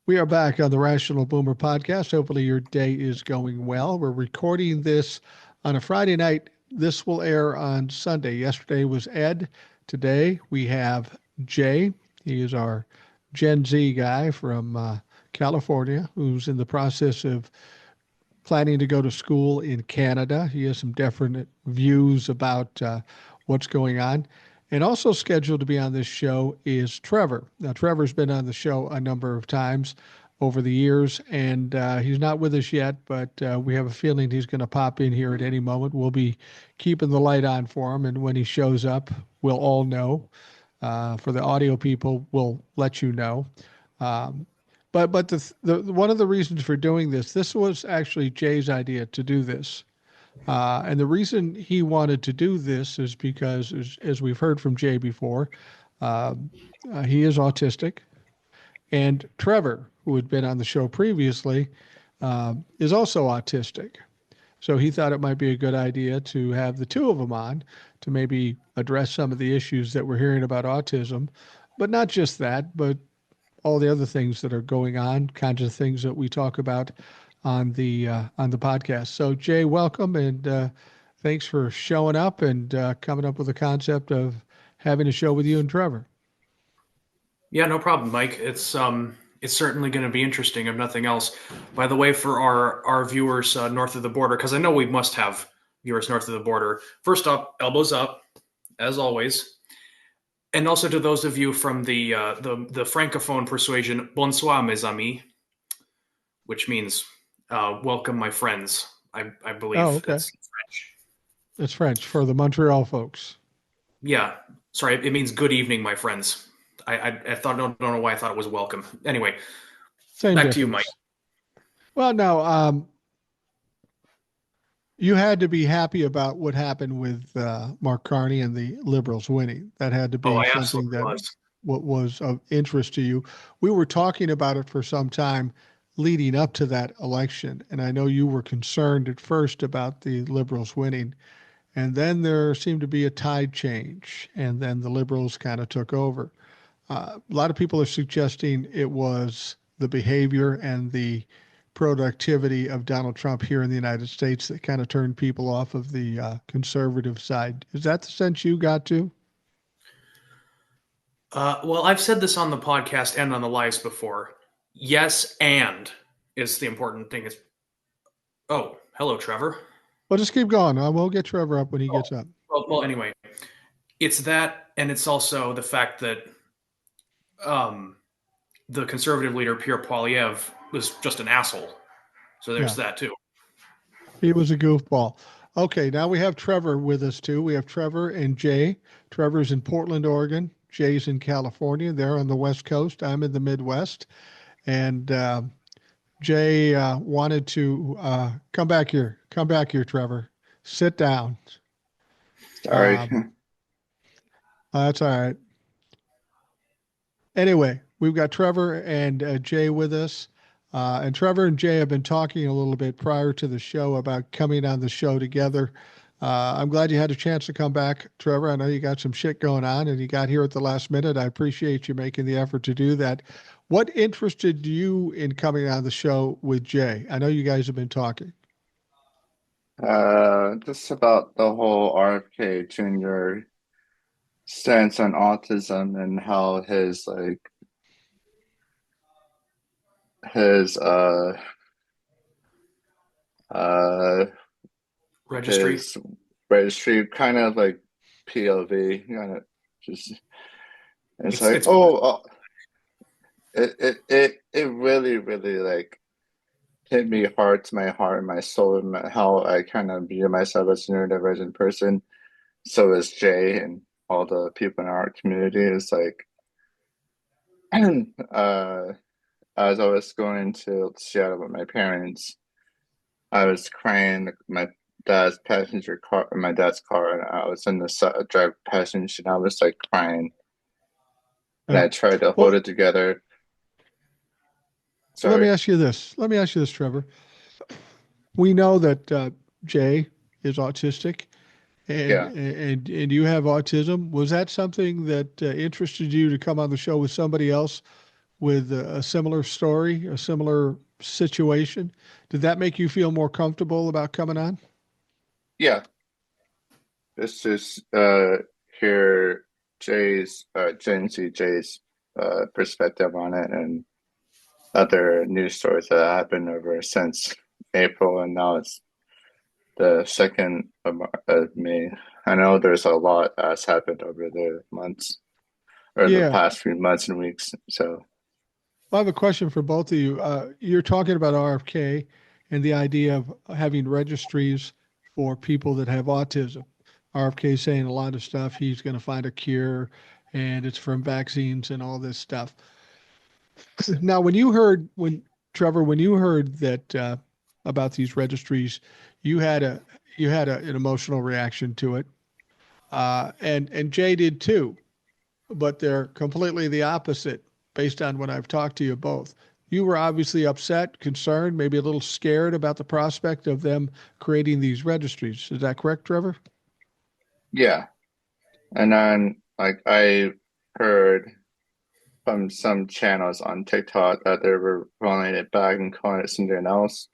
We are back on the Rational Boomer podcast. Hopefully, your day is going well. We're recording this on a Friday night. This will air on Sunday. Yesterday was Ed. Today we have Jay. He is our Gen Z guy from California who's in the process of planning to go to school in Canada. He has some different views about what's going on. And also scheduled to be on this show is Trevor. Now, Trevor's been on the show a number of times over the years, and he's not with us yet, but we have a feeling he's going to pop in here at any moment. We'll be keeping the light on for him, and when he shows up, we'll all know. For the audio people, we'll let you know. Um, but the one of the reasons for doing this was actually Jay's idea to do this. And the reason he wanted to do this is because, as we've heard from Jay before, uh, he is autistic. And Trevor, who had been on the show previously, is also autistic. So he thought it might be a good idea to have the two of them on to maybe address some of the issues that we're hearing about autism, but not just that, but all the other things that are going on, kinds of things that we talk about on the podcast. So Jay, welcome, and thanks for showing up and coming up with a concept of having a show with you and Trevor. Yeah, no problem, Mike. It's certainly going to be interesting, if nothing else. By the way, for our viewers north of the border, because I know we must have viewers north of the border. First up, elbows up, as always, and also to those of you from the francophone persuasion, bonsoir, mes amis, which means welcome, my friends. I Oh, believe okay. that's French. It's French for the Montreal folks. Yeah, sorry, it means good evening, my friends. I thought don't know why I thought it was welcome. Anyway, Same back to you, Mike. difference. Well, no, you had to be happy about what happened with Mark Carney and the Liberals winning. That had to Oh, be I something absolutely that was. what was of interest to you. We were talking about it for some time leading up to that election, and I know you were concerned at first about the Liberals winning, and then there seemed to be a tide change, and then the Liberals kind of took over. A lot of people are suggesting it was the behavior and the productivity of Donald Trump here in the United States that kind of turned people off of the conservative side. Is that the sense you got to? Well, I've said this on the podcast and on the lives before. Yes, and is the important thing. Is hello, Trevor. Well, just keep going. We'll get Trevor up when he Oh, gets up. well, anyway, it's that, and it's also the fact that um, the conservative leader Pierre Poilievre was just an asshole. So there's Yeah, that too. he was a goofball. Okay, now we have Trevor with us too. We have Trevor and Jay. Trevor's in Portland, Oregon. Jay's in California. They're on the West Coast. I'm in the Midwest. And Jay wanted to come back here. Come back here, Trevor. Sit down. Sorry. Um, that's all right. Anyway, we've got Trevor and Jay with us. And Trevor and Jay have been talking a little bit prior to the show about coming on the show together. I'm glad you had a chance to come back, Trevor. I know you got some shit going on and you got here at the last minute. I appreciate you making the effort to do that. What interested you in coming on the show with Jay? I know you guys have been talking. Just about the whole RFK Jr. stance on autism and how his uh Registry. his registry kind of like POV, just it's It's like it's it really like hit me hard to my heart and my soul and how I kind of view myself as a neurodivergent person. So is Jay and all the people in our community. It's like uh as I was going to Seattle with my parents, I was crying. My dad's car, and I was in the drive passenger, and I was like crying, and Uh, I tried to hold well, it together. let me Sorry. ask you this. Let me ask you this, Trevor. We know that Jay is autistic, Yeah. and you have autism. Was that something that interested you to come on the show with somebody else with a similar story, a similar situation. Did that make you feel more comfortable about coming on? Yeah, it's just hear Gen Z Jay's perspective on it and other news stories that happened over since April, and now it's the 2nd of May. I know there's a lot that's happened over the months or the Yeah. past few months and weeks. So Well, I have a question for both of you. You're talking about RFK and the idea of having registries for people that have autism. RFK is saying a lot of stuff. He's going to find a cure, and it's from vaccines and all this stuff. Now, when Trevor, when you heard that about these registries, you had an emotional reaction to it, and Jay did too, but they're completely the opposite based on what I've talked to you both. You were obviously upset, concerned, maybe a little scared about the prospect of them creating these registries. Is that correct, Trevor? yeah, and then like I heard from some channels on TikTok that they were rolling it back and calling it something else.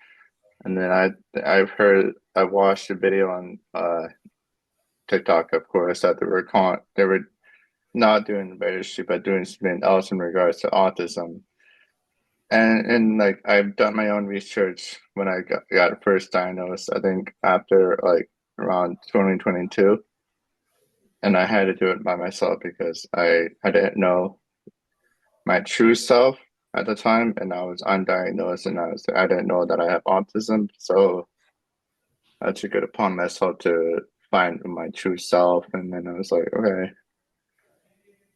And then I watched a video on TikTok, of course, that they were not doing the registry, but doing something else in regards to autism. And like I've done my own research when I got first diagnosed, I think after like around 2022. And I had to do it by myself because I didn't know my true self at the time, and I was undiagnosed, and I didn't know that I have autism. So I took it upon myself to find my true self, and then I was like, okay.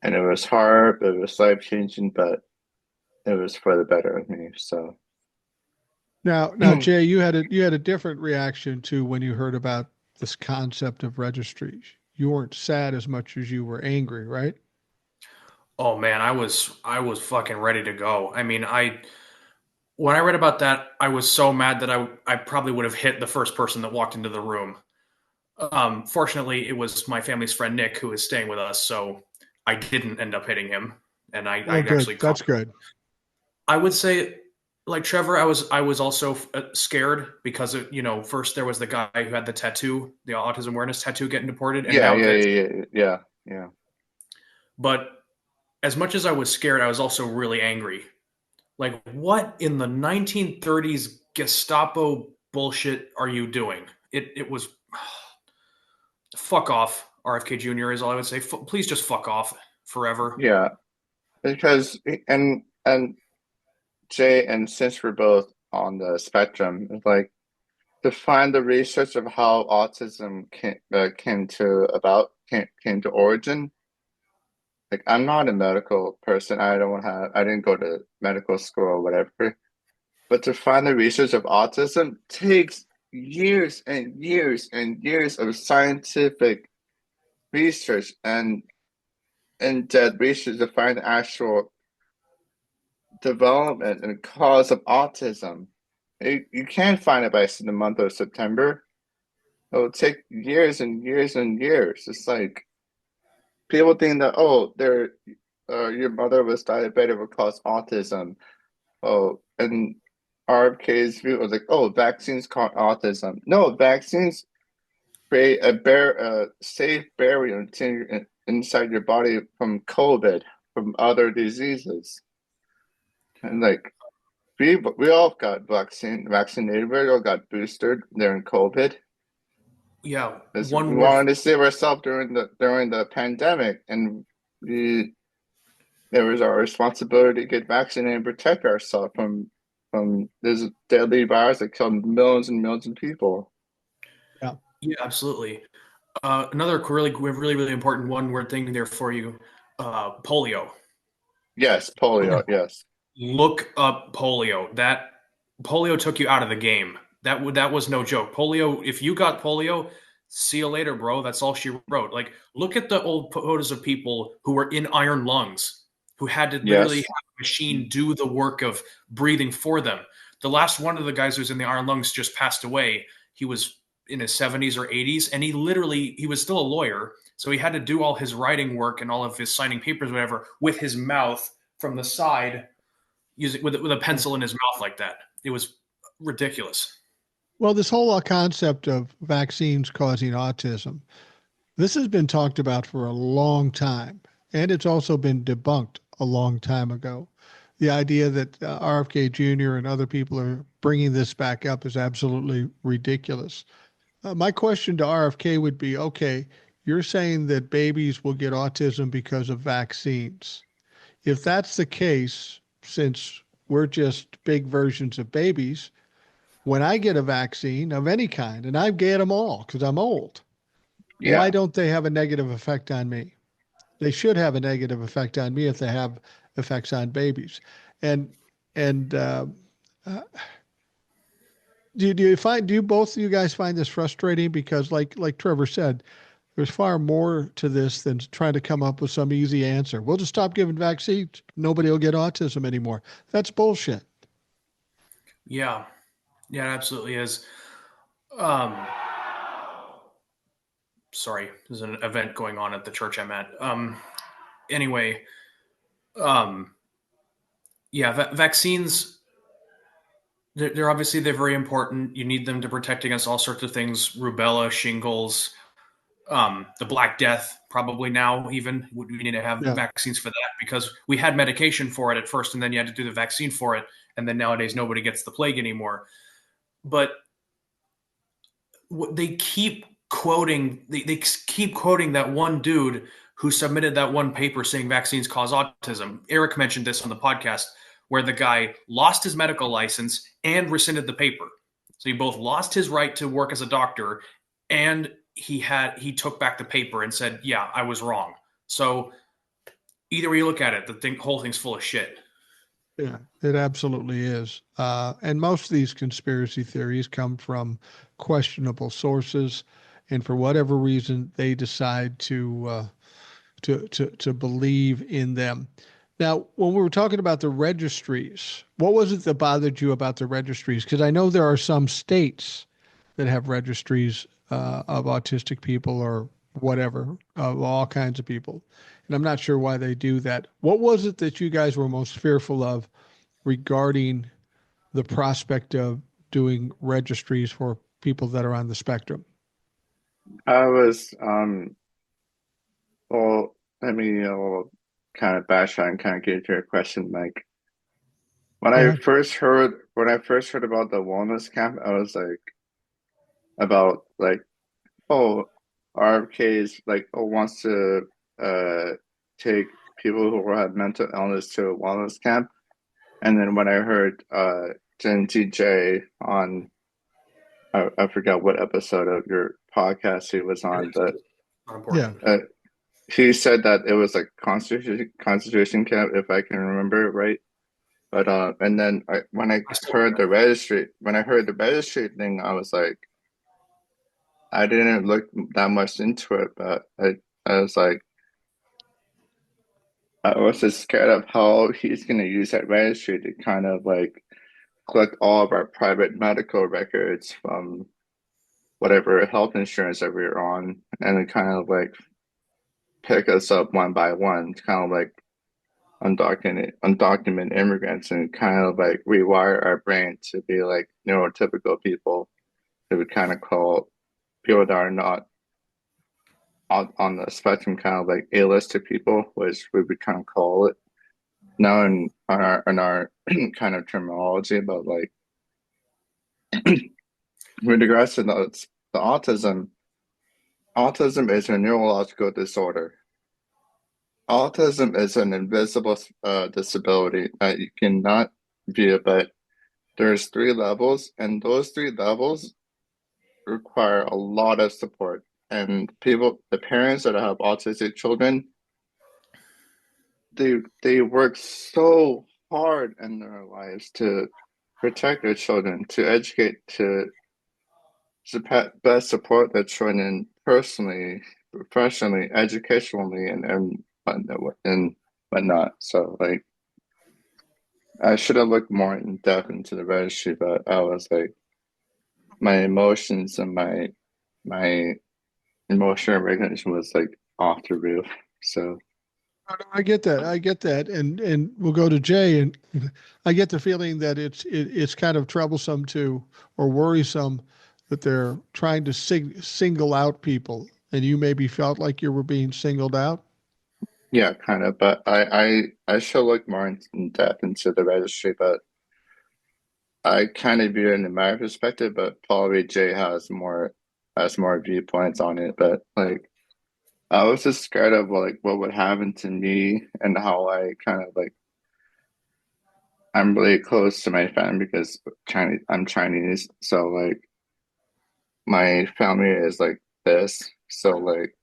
And it was hard, it was life changing, but it was for the better of me. So Now, Jay, you had a different reaction to when you heard about this concept of registries. You weren't sad as much as you were angry, right? Oh man, I was fucking ready to go. I mean, I when I read about that, I was so mad that I probably would have hit the first person that walked into the room. Fortunately, it was my family's friend Nick who was staying with us, so I didn't end up hitting him, and I Well, good. actually That's good. I would say, like Trevor, I was also scared because first there was the guy who had the tattoo, the autism awareness tattoo, getting deported, and yeah, now yeah, this. yeah, yeah, yeah, yeah. But as much as I was scared, I was also really angry. Like, what in the 1930s Gestapo bullshit are you doing? It was fuck off. RFK Jr. is all I would say. Please just fuck off forever. Yeah, because and Jay, and since we're both on the spectrum, it's like to find the research of how autism came to origin. Like I'm not a medical person. I didn't go to medical school or whatever. But to find the research of autism takes years and years and years of scientific research and in-depth research to find the actual development and cause of autism. You can't find it by the month of September. It will take years and years and years. It's like people think that, oh, your mother was diabetic will cause autism. Oh, and RFK's view was like, oh, vaccines cause autism. No, vaccines create a safe barrier inside your body from COVID, from other diseases. And like we all got vaccinated. We all got boosted during COVID. Yeah, Because we one word. wanted to save ourselves during the pandemic, and we it was our responsibility to get vaccinated and protect ourselves from this deadly virus that killed millions and millions of people. Yeah. Yeah, absolutely. Another really, really, really important one word thing there for you: polio. Yes, polio. Yes, Look up polio. That polio took you out of the game. That was no joke. Polio. If you got polio, see you later, bro. That's all she wrote. Like, look at the old photos of people who were in iron lungs, who had to literally have yes, a machine do the work of breathing for them. The last one of the guys who's in the iron lungs just passed away. He was in his 70s or 80s, and he was still a lawyer, so he had to do all his writing work and all of his signing papers, whatever, with his mouth from the side using with a pencil in his mouth like that. It was ridiculous. Well, this whole concept of vaccines causing autism, this has been talked about for a long time, and it's also been debunked a long time ago. The idea that RFK Jr. and other people are bringing this back up is absolutely ridiculous. My question to RFK would be, okay, you're saying that babies will get autism because of vaccines. If that's the case, since we're just big versions of babies, when I get a vaccine of any kind, and I get them all because I'm old, why Yeah. don't they have a negative effect on me? They should have a negative effect on me if they have effects on babies. And and uh, do you both of you guys find this frustrating? Because like Trevor said, there's far more to this than trying to come up with some easy answer. We'll just stop giving vaccines. Nobody will get autism anymore. That's bullshit. Yeah, yeah, it absolutely is. Um, Sorry, there's an event going on at the church I'm at. Anyway, um, yeah, vaccines. They're obviously they're very important. You need them to protect against all sorts of things: rubella, shingles, the Black Death. Probably now, even we need to have Yeah. vaccines for that because we had medication for it at first, and then you had to do the vaccine for it, and then nowadays nobody gets the plague anymore. But they keep they keep quoting that one dude who submitted that one paper saying vaccines cause autism. Eric mentioned this on the podcast where the guy lost his medical license and rescinded the paper. So he both lost his right to work as a doctor and he took back the paper and said, "Yeah, I was wrong." So either way you look at it, whole thing's full of shit. Yeah, it absolutely is. And most of these conspiracy theories come from questionable sources, and for whatever reason, they decide to believe in them. Now, when we were talking about the registries, what was it that bothered you about the registries? Because I know there are some states that have registries of autistic people or whatever, of all kinds of people. And I'm not sure why they do that. What was it that you guys were most fearful of regarding the prospect of doing registries for people that are on the spectrum? I was well, let me kind of bash on and kind of get to your question, Mike. Go ahead. When I first heard about the wellness camp, I was like about like, oh, RFK like wants to uh take people who have mental illness to a wellness camp. And then when I heard Jen TJ on I forgot what episode of your podcast he was on, but Not Yeah. important. he said that it was like concentration camp, if I can remember it right. But and then I still don't know. when I heard the registry thing, I was like, I didn't look that much into it, but I was like, I was just scared of how he's gonna use that registry to kind of like collect all of our private medical records from whatever health insurance that we are on, and then kind of like pick us up one by one, kind of like undocumented immigrants, and kind of like rewire our brain to be like neurotypical people that we kind of call people that are not on the spectrum, kind of like A-listed people, which we would kind of call it now in our kind of terminology. But like with regards to the autism is a neurological disorder. Autism is an invisible disability that you cannot view, but there's three levels, and those three levels require a lot of support. And the parents that have autistic children, they work so hard in their lives to protect their children, to educate, to best support their children personally, professionally, educationally, and whatnot. So like, I should have looked more in depth into the registry, but I was like, my emotions and my emotional regulation was like off the roof. So I get that. I get that. And we'll go to Jay. And I get the feeling that it's kind of troublesome to or worrisome that they're trying to single out people, and you maybe felt like you were being singled out. Yeah, kind of. But I should look more in depth into the registry, but I kind of view it in my perspective, but probably Jay has more viewpoints on it. But like I was just scared of like what would happen to me and how I kind of like I'm really close to my family because I'm Chinese, so like my family is like this. So like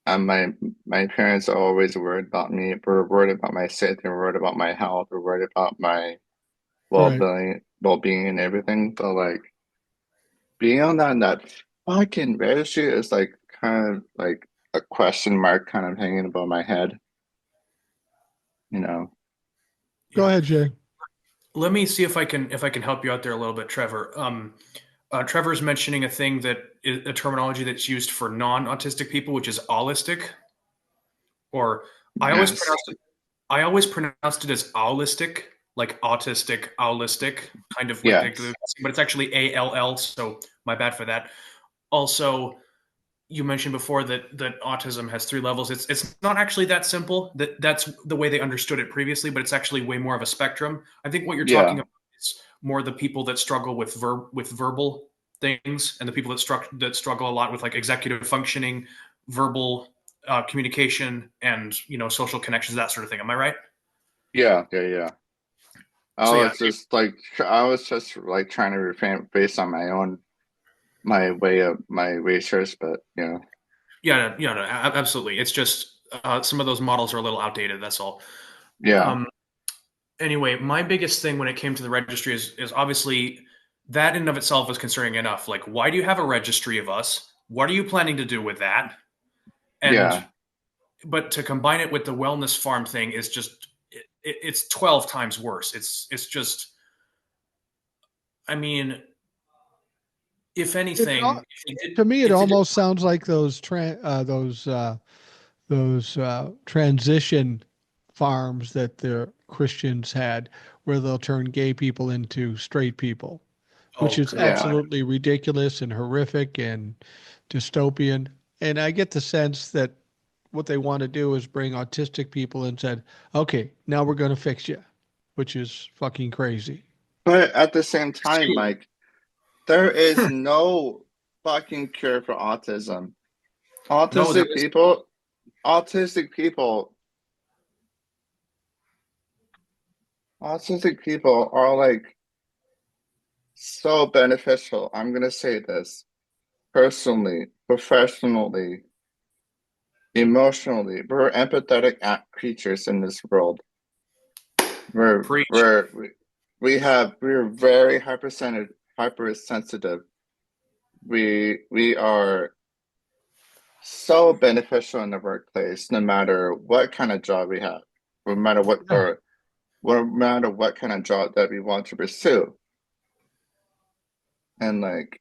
and my parents are always worried about me. We're worried about my safety, we're worried about my health, we're worried about my Right. well-being and everything. But like being on that fucking registry is like kind of like a question mark kind of hanging above my head, you know. Go Yeah. ahead, Jay. Let me see if I can help you out there a little bit, Trevor. Trevor's mentioning a thing that is a terminology that's used for non-autistic people, which is allistic, or I always Yes. pronounced it. I always pronounced it as owlistic, like autistic, owlistic, kind of like, Yes. but it's actually ALL. So my bad for that. Also, you mentioned before that autism has three levels. It's not actually that simple. That's the way they understood it previously, but it's actually way more of a spectrum. I think what you're talking Yeah. about is more the people that struggle with verbal things, and the people that struggle a lot with like executive functioning, verbal communication, and social connections, that sort of thing. Am I right? Yeah. Yeah. Yeah. So yeah, I was just like trying to refrain based on my research, but yeah. yeah, no, absolutely. It's just some of those models are a little outdated. That's all. Yeah. Um, anyway, my biggest thing when it came to the registry is obviously that in and of itself is concerning enough. Like, why do you have a registry of us? What are you planning to do with that? And Yeah. but to combine it with the wellness farm thing is just it's 12 times worse. It's just, I mean, if It anything, to me it if they did, almost sounds like those transition farms that the Christians had, where they'll turn gay people into straight people, which oh is Yeah. God, absolutely ridiculous and horrific and dystopian. And I get the sense that what they want to do is bring autistic people and said, okay, now we're going to fix you, which is fucking crazy. But at the same time, excuse, Mike, there is no fucking cure for autism. no, there Autistic is people, autistic people, autistic people are like so beneficial. I'm gonna say this personally, professionally, emotionally. We're empathetic creatures in this world. We're preach. we're we're very hypersensitive. We are so beneficial in the workplace, no matter what kind of job we have, no matter what Yeah. or no matter what kind of job that we want to pursue. And like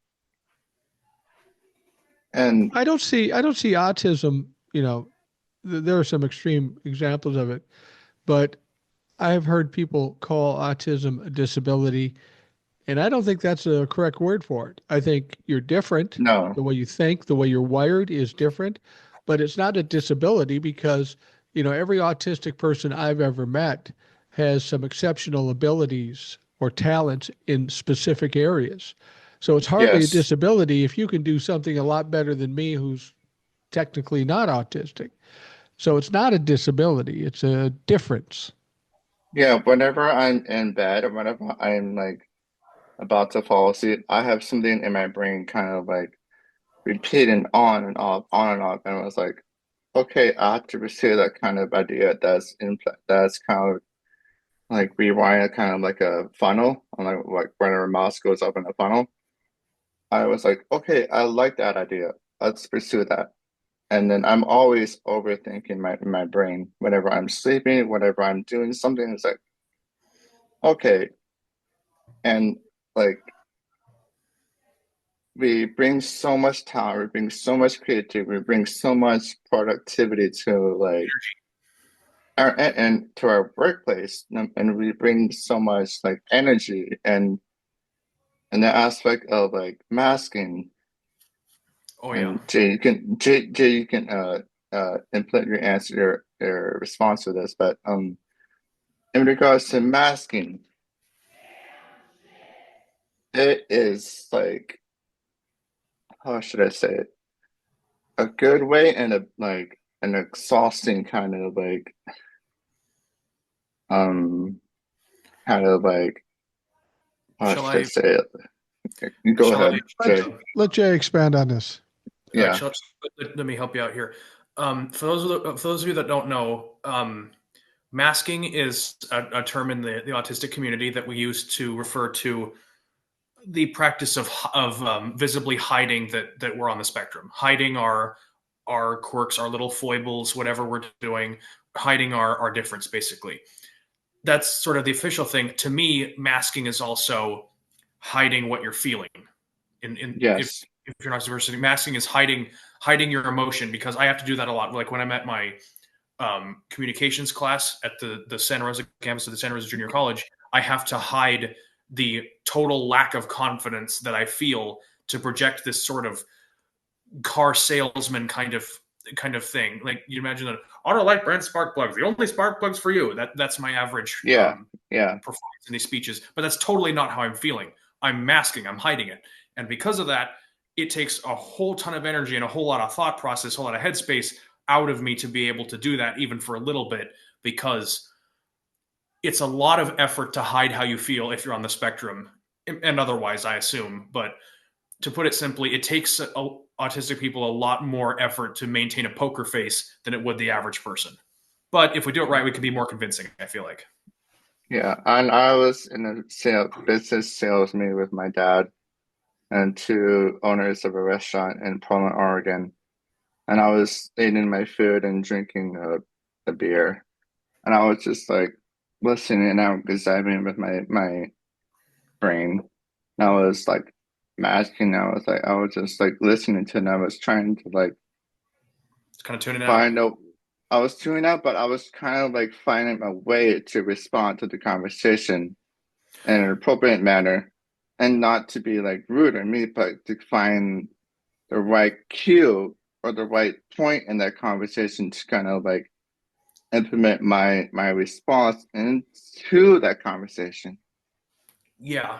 and I don't see autism, there are some extreme examples of it, but I've heard people call autism a disability, and I don't think that's a correct word for it. I think you're different. no, The way you think, the way you're wired is different, but it's not a disability because, every autistic person I've ever met has some exceptional abilities or talents in specific areas. So it's hardly a yes. disability if you can do something a lot better than me who's technically not autistic. So it's not a disability, it's a difference. Yeah, whenever I'm in bed or whenever I'm like about to fall asleep, I have something in my brain kind of like repeating on and off, on and off. And I was like, okay, I have to pursue that kind of idea that's kind of like rewiring kind of like a funnel, and like whenever a mouse goes up in a funnel. I was like, okay, I like that idea. Let's pursue that. And then I'm always overthinking my brain whenever I'm sleeping, whenever I'm doing something. It's like, okay, and like we bring so much talent, we bring so much creativity, we bring so much productivity to like Energy. and to our workplace, and we bring so much like energy and the aspect of like masking. Oh yeah. And Jay, you can input your answer, your response to this, but in regards to masking, it is like, how should I say it? A good way and a like an exhausting um kind of like, how Shall should I I? say it? You go Shall I? ahead, Jay. Let Jay expand on this. Yeah. Shall, let me help you out here. For those of you that don't know, masking is a term in the autistic community that we use to refer to the practice of visibly hiding that we're on the spectrum, hiding our quirks, our little foibles, whatever we're doing, hiding our difference, basically. That's sort of the official thing. To me, masking is also hiding what you're feeling. Yes. If you're not diversity, masking is hiding your emotion, because I have to do that a lot. Like when I'm at my communications class at the Santa Rosa campus of the Santa Rosa Junior College, I have to hide the total lack of confidence that I feel to project this sort of car salesman kind of thing. Like you imagine that Autolite brand spark plugs, the only spark plugs for you. That's my average Yeah. Yeah. performance in these speeches, but that's totally not how I'm feeling. I'm masking, I'm hiding it, and because of that, it takes a whole ton of energy and a whole lot of thought process, a whole lot of headspace out of me to be able to do that, even for a little bit, because it's a lot of effort to hide how you feel if you're on the spectrum and otherwise, I assume. But to put it simply, it takes autistic people a lot more effort to maintain a poker face than it would the average person. But if we do it right, we can be more convincing, I feel like. Yeah. And I was in a business sales meeting with my dad and two owners of a restaurant in Portland, Oregon. And I was eating my food and drinking a beer. And I was just like listening and out examining with my brain. And I was like masking. I was just like listening to it, and I was trying to like It's kind of tuning out. find out. I was tuning out, but I was kind of like finding a way to respond to the conversation in an appropriate manner, and not to be like rude or mean, but to find the right cue or the right point in that conversation to kind of like implement my response into that conversation. Yeah.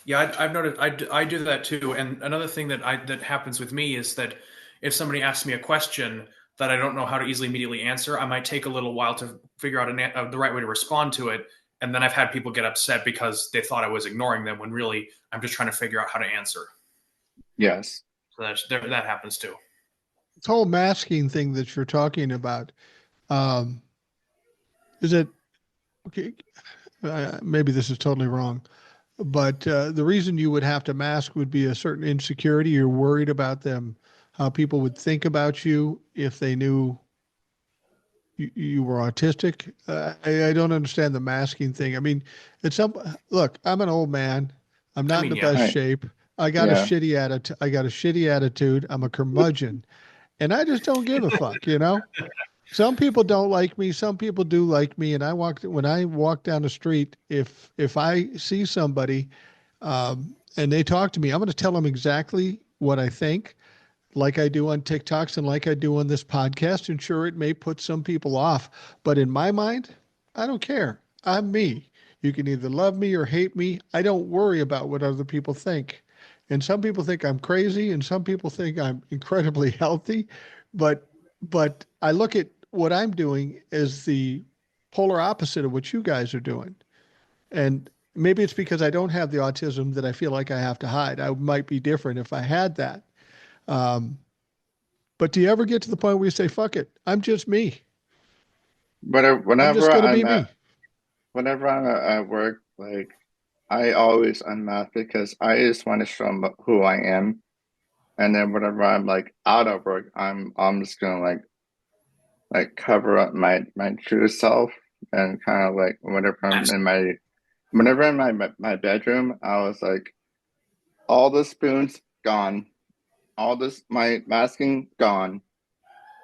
Yeah, I've noticed. I do that too. And another thing that happens with me is that if somebody asks me a question that I don't know how to easily immediately answer, I might take a little while to figure out the right way to respond to it. And then I've had people get upset because they thought I was ignoring them when really I'm just trying to figure out how to answer. Yes. So that happens too. This whole masking thing that you're talking about, um, is it okay? Maybe this is totally wrong, but the reason you would have to mask would be a certain insecurity. You're worried about them, how people would think about you if they knew you were autistic. I don't understand the masking thing. I mean, it's some look. I'm an old man. I'm I not in mean, the yeah. best Right. shape. I got a Yeah. shitty attitude. I got a shitty attitude. I'm a curmudgeon, and I just don't give a fuck. You know. Some people don't like me. Some people do like me. And when I walk down the street, if I see somebody and they talk to me, I'm going to tell them exactly what I think, like I do on TikToks and like I do on this podcast. And sure, it may put some people off, but in my mind, I don't care. I'm me. You can either love me or hate me. I don't worry about what other people think. And some people think I'm crazy, and some people think I'm incredibly healthy. But I look at what I'm doing as the polar opposite of what you guys are doing. And maybe it's because I don't have the autism that I feel like I have to hide. I might be different if I had that. Um, but do you ever get to the point where you say, fuck it, I'm just me. But I'm just going to be me. whenever I'm at work, like I always unmask because I just want to show them who I am. And then whenever I'm like out of work, I'm just gonna like cover up my true self and kind of like whenever in my bedroom, I was like all the spoons gone, all this my masking gone,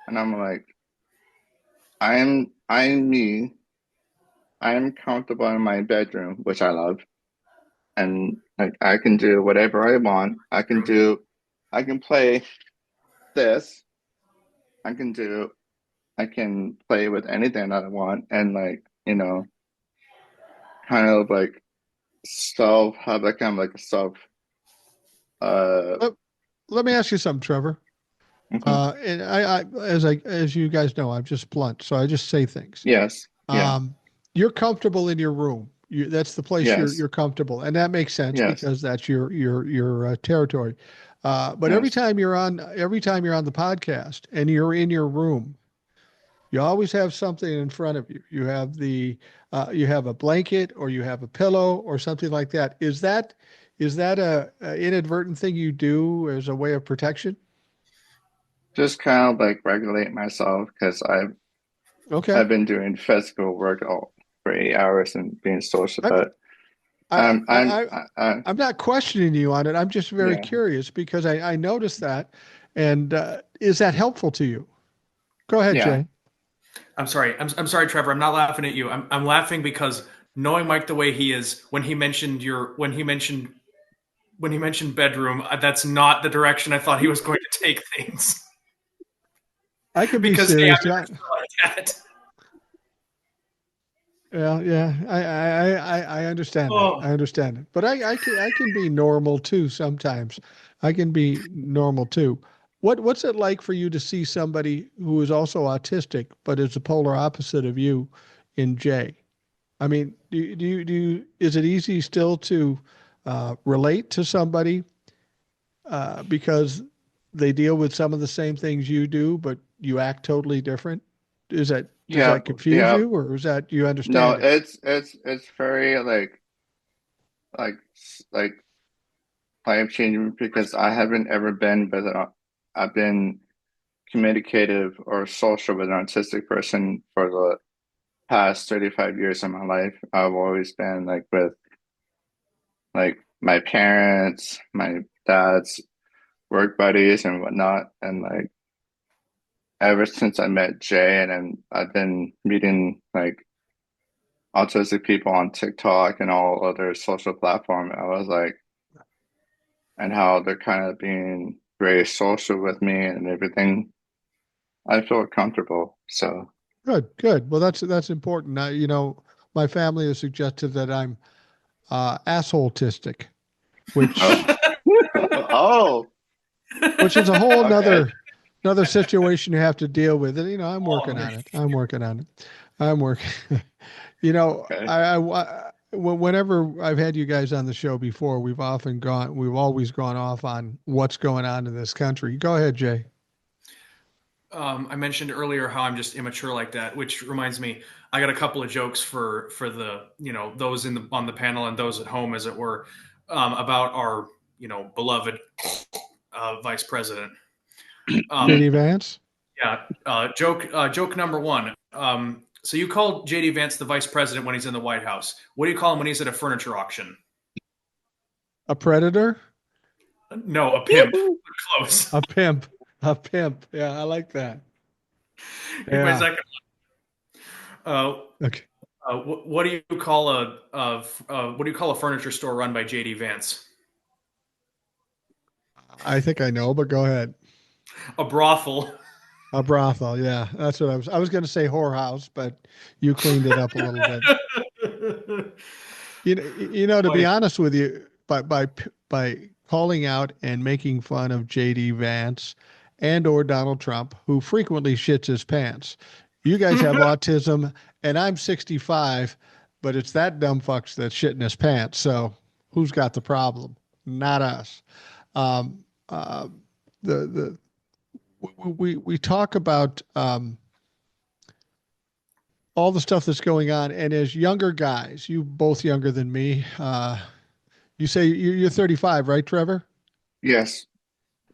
and I'm like I'm me. I'm comfortable in my bedroom, which I love, and like I can do whatever I want. I can play this. I can do, I can play with anything that I want, and like kind of like have like kind of like a uh Let, let me ask you something, Trevor. mhm. And as you guys know, I'm just blunt, so I just say things. Yes, yeah, Um, you're comfortable in your room. That's the place yes, you're comfortable, and that makes sense yes, because that's your territory. But yes. every time you're on the podcast and you're in your room, you always have something in front of you. You have a blanket or you have a pillow or something like that. Is that a inadvertent thing you do as a way of protection? Just kind of like regulate myself because Okay. I've been doing physical work all for 8 hours and being social, I, but I, I, I I'm not questioning you on it. I'm just very yeah, curious because I noticed that. And is that helpful to you? Go ahead, yeah. Jay. I'm sorry. I'm sorry, Trevor. I'm not laughing at you. I'm laughing because knowing Mike the way he is, when he mentioned bedroom, that's not the direction I thought he was going to take things. I can be Because hey, I've serious. never Yeah, thought of that. yeah. I understand that. Oh, I understand it. But I can be normal too sometimes. I can be normal too. What's it like for you to see somebody who is also autistic but is the polar opposite of you in Jay? I mean, is it easy still to relate to somebody because they deal with some of the same things you do, but you act totally different? Does Yeah, that confuse yeah. you, or is that you No, understand it? it's very like like life changing because I haven't ever been with I've been communicative or social with an autistic person for the past 35 years of my life. I've always been like with like my parents, my dad's work buddies and whatnot. And like ever since I met Jay and then I've been meeting like autistic people on TikTok and all other social platforms, I was like, and how they're kind of being very social with me and everything. I feel comfortable. So, Good, good. Well, that's important. My family has suggested that I'm asshole autistic, oh, which oh, which is a whole okay. another situation you have to deal with. And I'm oh, working on it. I'm working on it. I'm working. Okay. Whenever I've had you guys on the show before, we've always gone off on what's going on in this country. Go ahead, Jay. I mentioned earlier how I'm just immature like that, which reminds me, I got a couple of jokes for the those in the on the panel and those at home, as it were, about our beloved vice president. Um, JD Vance. yeah, joke number one. So you call JD Vance the vice president when he's in the White House. What do you call him when he's at a furniture auction? A predator. No, a pimp. Close. A pimp. A pimp. Yeah, I like that. Here's my Yeah. second. Uh, Okay. what do you call what do you call a furniture store run by JD Vance? I think I know, but go ahead. A brothel. A brothel. Yeah, that's what I was going to say whorehouse, but you cleaned it up a little bit. To be Boy, honest with you, by calling out and making fun of JD Vance and or Donald Trump, who frequently shits his pants. You guys have autism, and I'm 65, but it's that dumb fucks that's shitting his pants. So who's got the problem? Not us. Um, uh, the we talk about all the stuff that's going on, and as younger guys, you both younger than me. You say you're 35, right, Trevor? Yes,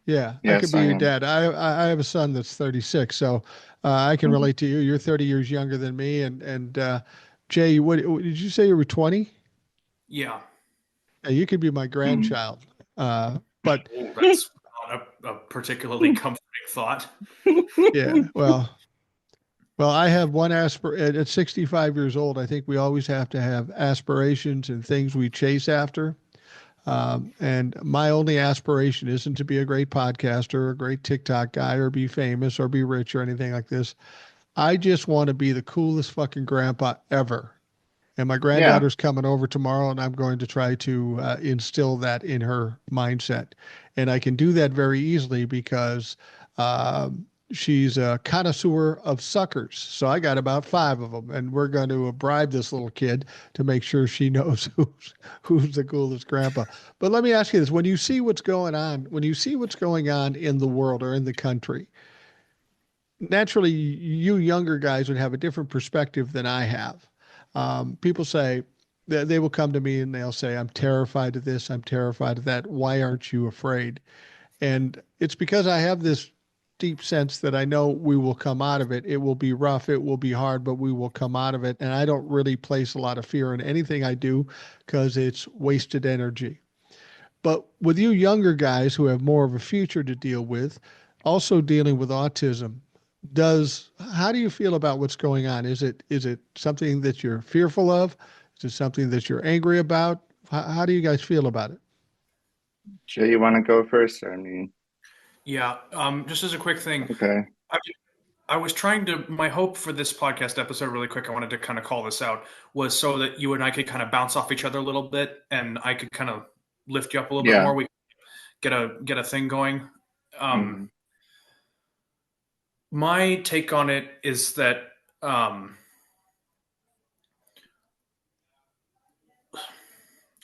Yeah, I could yes, be I your am. dad. I have a son that's 36, so I can Mhm. relate to you. You're 30 years younger than me, and Jay, what did you say you were 20? yeah. Yeah, you could be my Mhm. grandchild. But Oh, that's not a particularly comforting thought. yeah, well, Well, I have one at 65 years old. I think we always have to have aspirations and things we chase after. And my only aspiration isn't to be a great podcaster or a great TikTok guy or be famous or be rich or anything like this. I just want to be the coolest fucking grandpa ever. And my Yeah, granddaughter's coming over tomorrow, and I'm going to try to instill that in her mindset. And I can do that very easily because she's a connoisseur of suckers. So I got about five of them, and we're going to bribe this little kid to make sure she knows who's the coolest grandpa. But let me ask you this: when you see what's going on, when you see what's going on in the world or in the country, naturally you younger guys would have a different perspective than I have. People say they will come to me and they'll say, I'm terrified of this, I'm terrified of that. Why aren't you afraid? And it's because I have this deep sense that I know we will come out of it. It will be rough, it will be hard, but we will come out of it. And I don't really place a lot of fear in anything I do because it's wasted energy. But with you younger guys who have more of a future to deal with, also dealing with autism, does how do you feel about what's going on? Is it something that you're fearful of? Is it something that you're angry about? How do you guys feel about it? Jay, you want to go first? I mean, Yeah. Just as a quick thing, okay. I, I was trying to. My hope for this podcast episode, really quick, I wanted to kind of call this out, was so that you and I could kind of bounce off each other a little bit, and I could kind of lift you up a little bit Yeah. more. We get a thing going. Um, Mm, my take on it is that, um,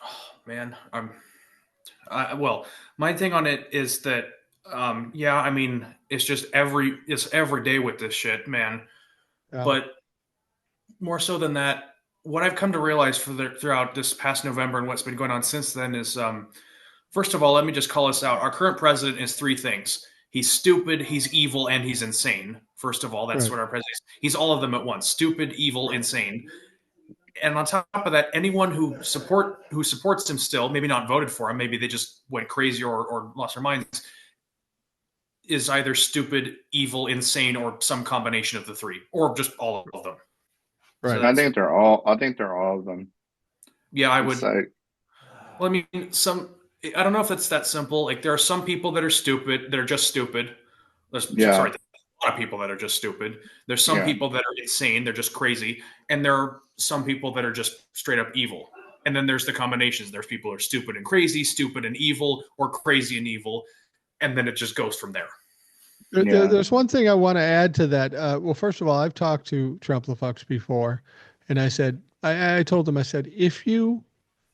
oh, man, well, my thing on it is that, yeah, I mean, it's every day with this shit, man. Yeah, But more so than that, what I've come to realize throughout this past November and what's been going on since then is, first of all, let me just call us out. Our current president is three things: he's stupid, he's evil, and he's insane. First of all, that's right. what our president is. He's all of them at once: stupid, evil, insane. And on top of that, anyone who supports him still, maybe not voted for him, maybe they just went crazy or lost their minds, is either stupid, evil, insane, or some combination of the three, or just all of them. So Right. I that's think they're all. I think they're all of them. yeah. I It's would. like, Well, I mean, I don't know if it's that simple. Like there are some people that are stupid, that are just stupid. yeah, Sorry, there's a lot of people that are just stupid. There's some yeah, people that are insane, they're just crazy, and there are some people that are just straight up evil. And then there's the combinations. There's people who are stupid and crazy, stupid and evil, or crazy and evil, and then it just goes from there. yeah. There's one thing I want to add to that. Well, first of all, I've talked to Trump LaFux before, and I told him, I said, if you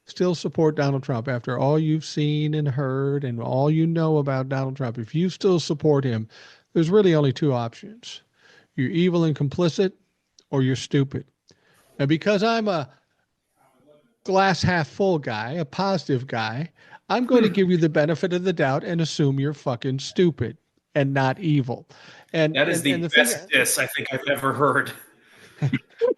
still support Donald Trump after all you've seen and heard and all you know about Donald Trump, if you still support him, there's really only two options. You're evil and complicit, or you're stupid. And because I'm a glass half full guy, a positive guy, I'm going to give you the benefit of the doubt and assume you're fucking stupid and not evil. And That is and and the the thing, best diss I think I've ever heard.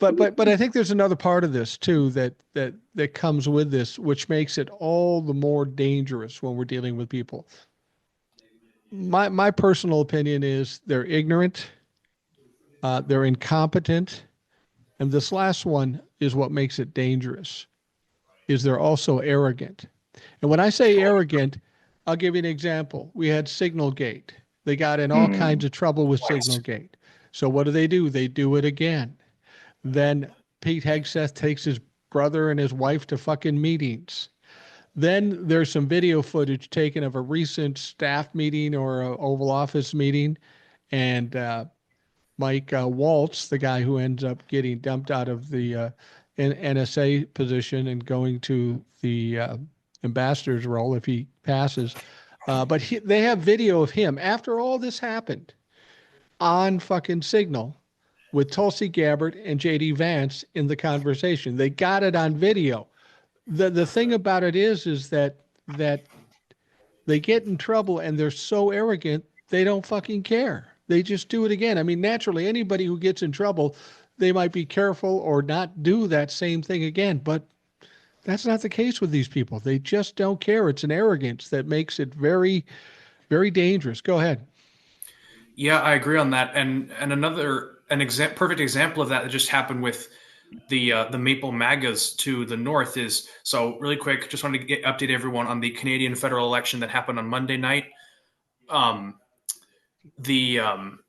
but I think there's another part of this too that comes with this, which makes it all the more dangerous when we're dealing with people. My personal opinion is they're ignorant, they're incompetent, and this last one is what makes it dangerous. Is they're also arrogant. And when I say arrogant, I'll give you an example. We had Signalgate. They got in all kinds Mm, of trouble with Twice. Signalgate. So what do? They do it again. Then Pete Hegseth takes his brother and his wife to fucking meetings. Then there's some video footage taken of a recent staff meeting or a Oval Office meeting, and Mike Waltz, the guy who ends up getting dumped out of the NSA position and going to the ambassador's role if he passes. They have video of him after all this happened on fucking Signal with Tulsi Gabbard and JD Vance in the conversation. They got it on video. The thing about it is that they get in trouble and they're so arrogant they don't fucking care. They just do it again. I mean, naturally, anybody who gets in trouble, they might be careful or not do that same thing again. But that's not the case with these people. They just don't care. It's an arrogance that makes it very, very dangerous. Go ahead. Yeah, I agree on that. And perfect example of that just happened with the Maple MAGAs to the north. Is so really quick. Just wanted to update everyone on the Canadian federal election that happened on Monday night. Um, the um,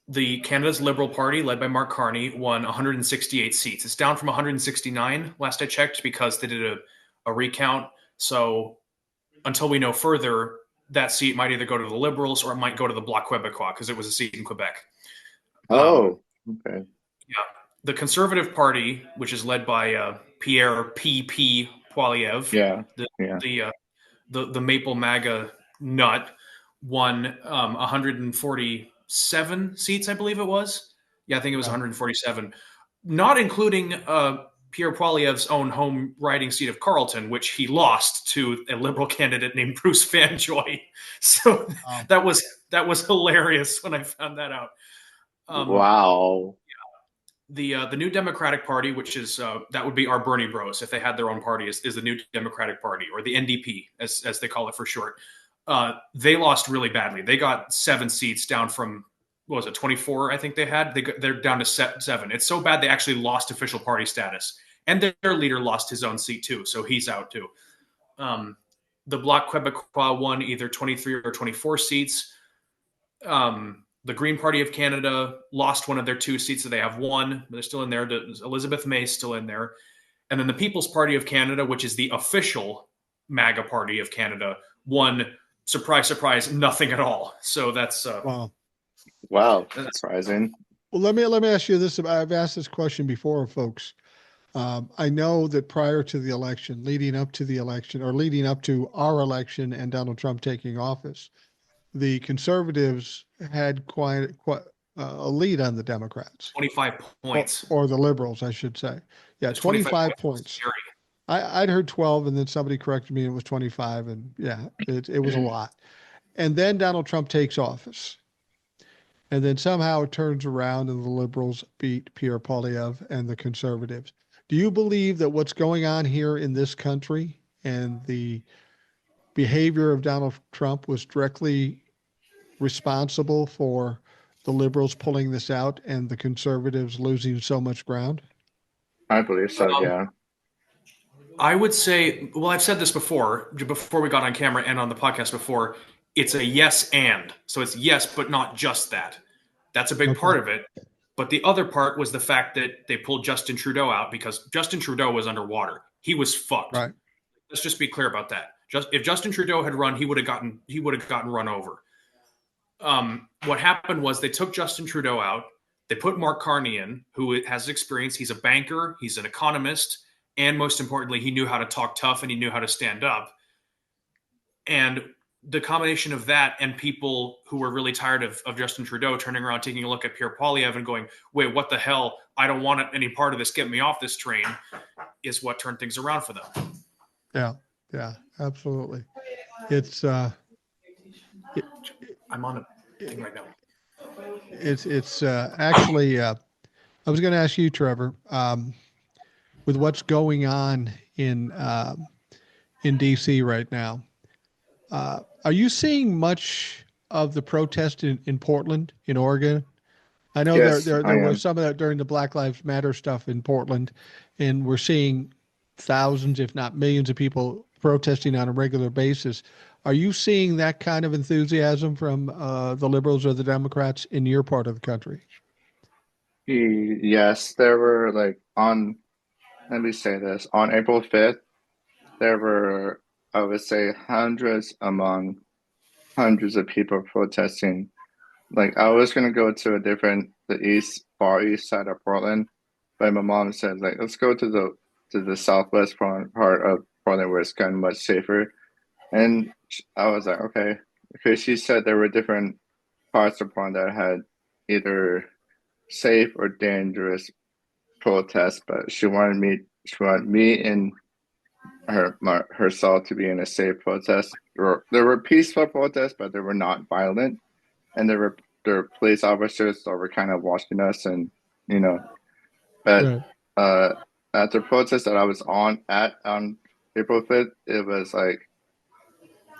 the Canada's Liberal Party, led by Mark Carney, won 168 seats. It's down from 169 last I checked because they did a recount. So until we know further, that seat might either go to the Liberals or it might go to the Bloc Québécois because it was a seat in Quebec. Oh, okay. Yeah, the Conservative Party, which is led by Pierre P. Poilievre, Yeah, the yeah. the, uh, the Maple MAGA nut, won 147 seats, I believe it was. Yeah, I think it was 147, not including Pierre Poilievre's own home riding seat of Carleton, which he lost to a Liberal candidate named Bruce Fanjoy. So Wow. that was hilarious when I found that out. Wow. The New Democratic Party, which is that would be our Bernie Bros if they had their own party, is the New Democratic Party, or the NDP as they call it for short. They lost really badly. They got 7 seats down from, what was it, 24? I think they had. They're down to 7. It's so bad they actually lost official party status, and their leader lost his own seat too, so he's out too. The Bloc Québécois won either 23 or 24 seats. The Green Party of Canada lost one of their 2 seats, so they have 1, but they're still in there. Elizabeth May's still in there. And then the People's Party of Canada, which is the official MAGA party of Canada, won, surprise, surprise, nothing at all. So that's Wow. Wow. Surprising. Well, let me ask you this. I've asked this question before, folks. I know that prior to the election, leading up to the election, or leading up to our election and Donald Trump taking office, the conservatives had quite a lead on the Democrats, 25 points. or the liberals, I should say. Yeah, It's 25 points. Scary. I'd heard 12, and then somebody corrected me. It was 25, and yeah, it was a lot. And then Donald Trump takes office, and then somehow it turns around, and the liberals beat Pierre Poilievre and the conservatives. Do you believe that what's going on here in this country and the behavior of Donald Trump was directly responsible for the liberals pulling this out and the conservatives losing so much ground? I believe so, yeah. I would say, well, I've said this before we got on camera and on the podcast before. It's a yes and. So it's yes, but not just that. That's a big part of it. But the other part was the fact that they pulled Justin Trudeau out because Justin Trudeau was underwater. He was fucked. Right. Let's just be clear about that. If Justin Trudeau had run, he would have gotten run over. What happened was they took Justin Trudeau out. They put Mark Carney in, who has experience. He's a banker. He's an economist. And most importantly, he knew how to talk tough and he knew how to stand up. And the combination of that and people who were really tired of Justin Trudeau turning around, taking a look at Pierre Poilievre and going, wait, what the hell? I don't want any part of this. Get me off this train, is what turned things around for them. Yeah, absolutely. It's I'm on a thing right now. it's actually I was going to ask you, Trevor, with what's going on in DC right now. Are you seeing much of the protest in Portland, in Oregon? I know Yes, there I was am. some of that during the Black Lives Matter stuff in Portland, and we're seeing thousands, if not millions, of people protesting on a regular basis. Are you seeing that kind of enthusiasm from the liberals or the Democrats in your part of the country? Yes, there were like let me say this, on April 5th, there were, I would say, hundreds among hundreds of people protesting. Like I was gonna go to the far east side of Portland, but my mom said like let's go to the southwest part of Portland where it's kind of much safer. And I was like, okay, because she said there were different parts of Portland that had either safe or dangerous protests, but she wanted me and herself to be in a safe protest. There were peaceful protests, but they were not violent, and there were police officers that were kind of watching us, and you know, but Right. uh, at the protest that I was on April 5th, it was like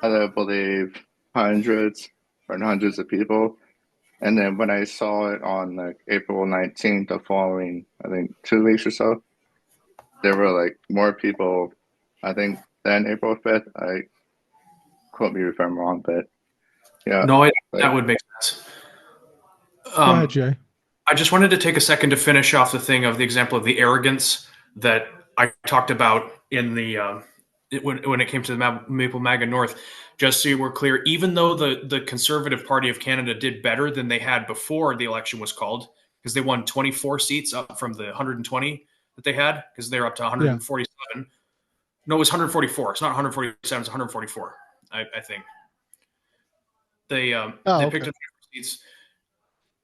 I don't believe hundreds or hundreds of people. And then when I saw it on like April 19th, the following, I think 2 weeks or so, there were like more people, I think, than April 5th. I quote me if I'm wrong, but yeah, No, that like, would make sense. Go ahead, Jay. I just wanted to take a second to finish off the thing of the example of the arrogance that I talked about in the when it came to the Maple MAGA North. Just so you were clear, even though the Conservative Party of Canada did better than they had before the election was called, because they won 24 seats up from the 120 that they had, because they're up to Yeah. 147. No, it was 144. It's not 147. It's 144. I think they picked Okay. up seats,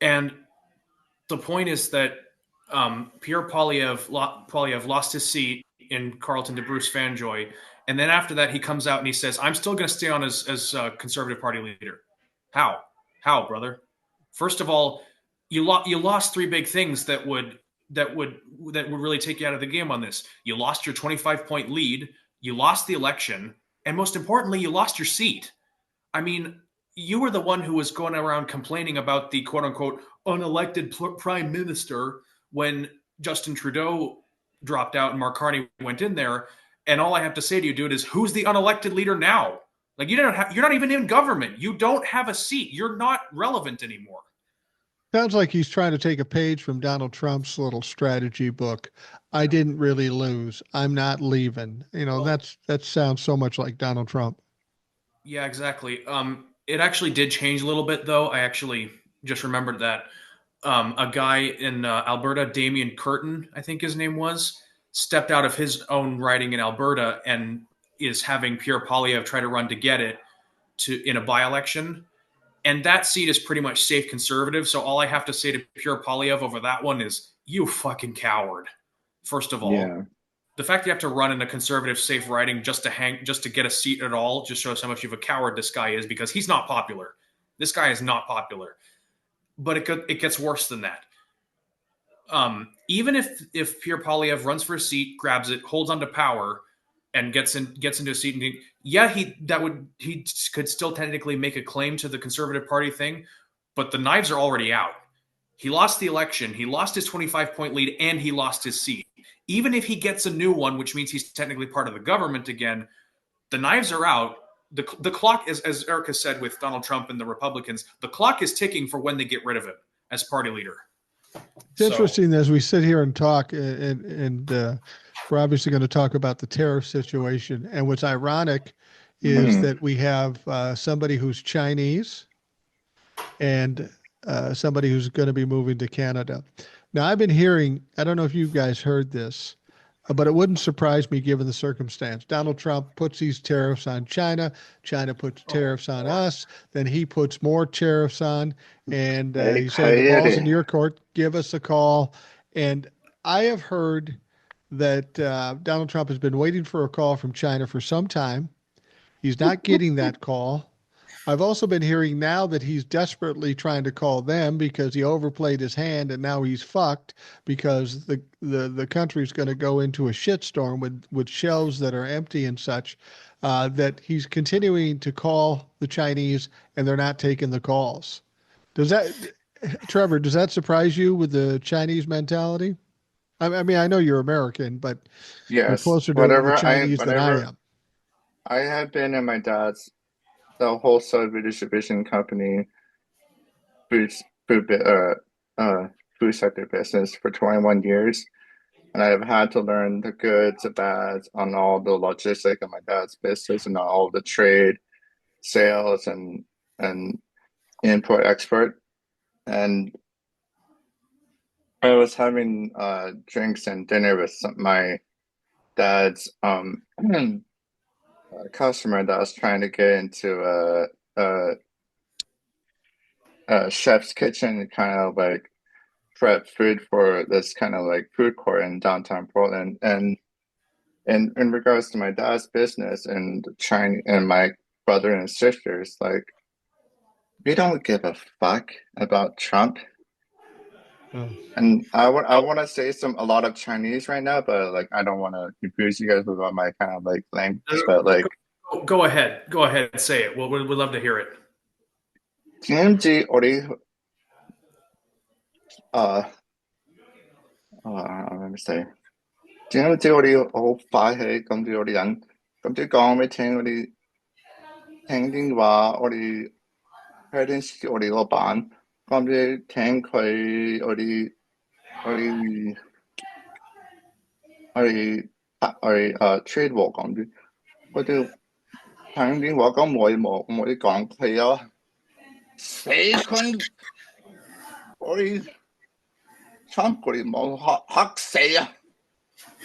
and the point is that Pierre Poilievre lost his seat in Carleton to Bruce Fanjoy, and then after that he comes out and he says, "I'm still going to stay on as Conservative Party leader." How, brother? First of all, you lost three big things that would really take you out of the game on this. You lost your 25-point lead, you lost the election, and most importantly, you lost your seat. I mean, you were the one who was going around complaining about the quote unquote unelected prime minister when Justin Trudeau dropped out and Mark Carney went in there. And all I have to say to you, dude, is who's the unelected leader now? Like you're not even in government. You don't have a seat. You're not relevant anymore. Sounds like he's trying to take a page from Donald Trump's little strategy book. I didn't really lose. I'm not leaving. That sounds so much like Donald Trump. Yeah, exactly. It actually did change a little bit, though. I actually just remembered that a guy in Alberta, Damien Curtin, I think his name was, stepped out of his own riding in Alberta and is having Pierre Poilievre try to run to get it in a by-election. And that seat is pretty much safe conservative. So all I have to say to Pierre Poilievre over that one is, you fucking coward. First of all, yeah, the fact you have to run in a conservative safe riding just to get a seat at all just shows how much of a coward this guy is, because he's not popular. This guy is not popular. But it gets worse than that. Even if Pierre Poilievre runs for a seat, grabs it, holds onto power, and gets into a seat, and he could still technically make a claim to the Conservative Party thing, but the knives are already out. He lost the election, he lost his 25-point lead, and he lost his seat. Even if he gets a new one, which means he's technically part of the government again, the knives are out. The clock, as Erica said with Donald Trump and the Republicans, the clock is ticking for when they get rid of him as party leader. It's interesting as we sit here and talk, and we're obviously going to talk about the tariff situation. And what's ironic is that we have somebody who's Chinese and somebody who's going to be moving to Canada. Now, I've been hearing, I don't know if you guys heard this, but it wouldn't surprise me given the circumstance. Donald Trump puts these tariffs on China. China puts tariffs on us. Then he puts more tariffs on. And he's saying the ball's in your court. Give us a call. And I have heard that Donald Trump has been waiting for a call from China for some time. He's not getting that call. I've also been hearing now that he's desperately trying to call them because he overplayed his hand and now he's fucked because the country's going to go into a shitstorm with shelves that are empty and such, that he's continuing to call the Chinese and they're not taking the calls. Trevor, does that surprise you with the Chinese mentality? I mean, I know you're American, but you're yes. closer to the Chinese than I Whenever am. I have been in my dad's the wholesale distribution company food food bi- food sector business for 21 years, and I've had to learn the goods, the bads on all the logistics of my dad's business and all the trade, sales, and import export. And I was having drinks and dinner with my dad's customer that was trying to get into a chef's kitchen, kind of like prep food for this kind of like food court in downtown Portland. And in regards to my dad's business and China and my brother and sisters, like we don't give a fuck about Trump. Oh. And I want to say a lot of Chinese right now, but like I don't want to confuse you guys with my kind of like language, but like Go ahead and say it. We'd love to hear it. 知唔知我哋 let me say，點解我哋好快係咁啲我哋人，咁啲講俾聽我哋聽電話，我哋開電視我哋老闆，咁啲聽佢我哋trade 和講啲，我哋聽電話咁我哋講佢啊，死佢我哋參佢哋冇嚇死啊！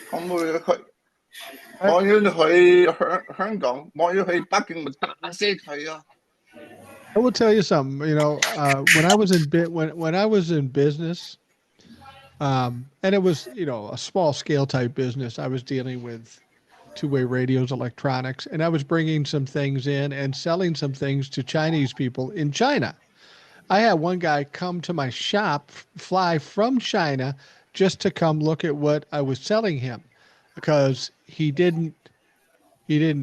咁我要去香港，我要去北京，咪打死佢啊！I will tell you something. When I was when I was in business, and it was a small scale type business. I was dealing with two-way radios, electronics, and I was bringing some things in and selling some things to Chinese people in China. I had one guy come to my shop, fly from China, just to come look at what I was selling him, because he didn't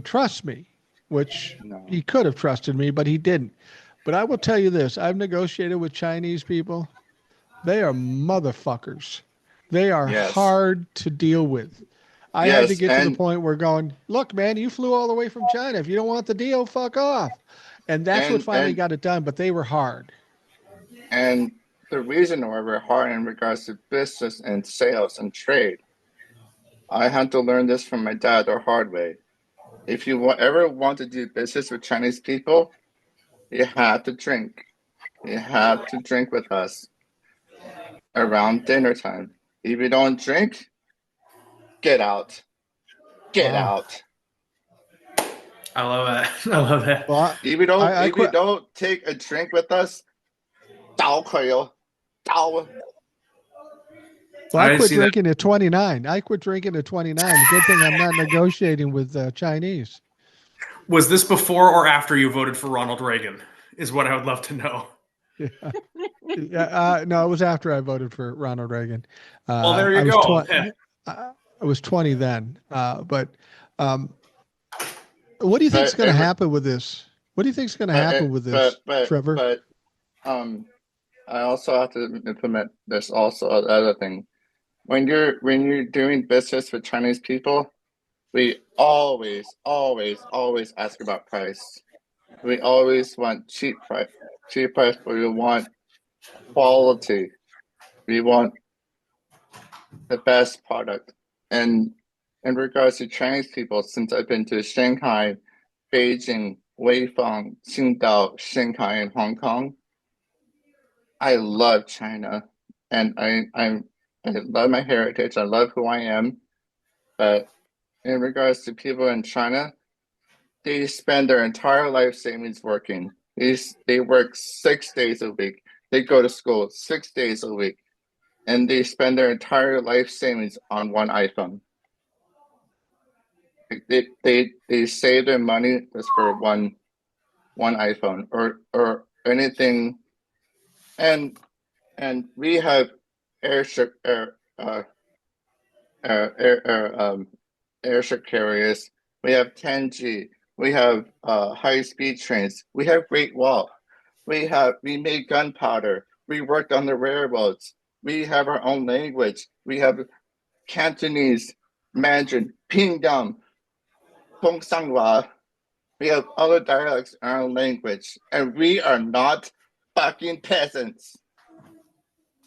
trust me, which No. he could have trusted me, but he didn't. But I will tell you this: I've negotiated with Chinese people. They are motherfuckers. They are Yes. hard to deal with. I had to Yes, get to the point where going, look, man, you flew all the way from China. If you don't want the deal, fuck off. And that's what and finally and got it done. But they were hard. and the reason why we're hard in regards to business and sales and trade, I had to learn this from my dad the hard way. If you ever want to do business with Chinese people, you have to drink. You have to drink with us around dinner time. If you don't drink, get out. Get Wow. out. I love that. I love that. Well, If you don't, I if you quit. don't take a drink with us, 倒佢哦，倒。Well, I I quit see that. drinking at 29. I quit drinking at 29. Good thing I'm not negotiating with Chinese. Was this before or after you voted for Ronald Reagan? Is what I would love to know. Yeah. Yeah, no, it was after I voted for Ronald Reagan. Well, there I you was go. 20. I was 20 then. But um, what do you think's But going to happen with this? What do you think's going to happen with this, Trevor? um, I also have to implement this also other thing. When you're doing business with Chinese people, we always ask about price. We always want cheap price, but we want quality. We want the best product. And in regards to Chinese people, since I've been to Shanghai, Beijing, Weifang, Qingdao, Shanghai, and Hong Kong, I love China, and I love my heritage. I love who I am. But in regards to people in China, they spend their entire life savings working. They work 6 days a week. They go to school 6 days a week, and they spend their entire life savings on one iPhone. They save their money just for one iPhone or anything. And we have airship air, airship carriers. We have 10G. We have high-speed trains. We have Great Wall. We made gunpowder. We worked on the railroads. We have our own language. We have Cantonese, Mandarin, Pingdom, Tongsanghua. We have other dialects in our language, and we are not fucking peasants.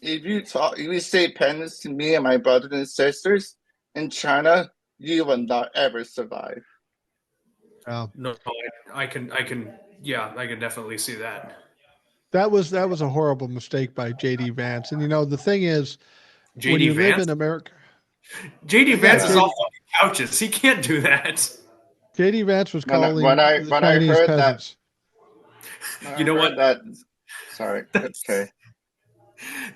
If you say peasants to me and my brothers and sisters in China, you will not ever survive. No, yeah, I can definitely see that. That was a horrible mistake by JD Vance. And the thing is, when JD you live Vance? in America, JD yeah, Vance is all JD fucking couches. He can't do that. JD Vance was When I calling when I the when I Chinese heard that peasants. when You I know what? heard that, sorry, That's okay.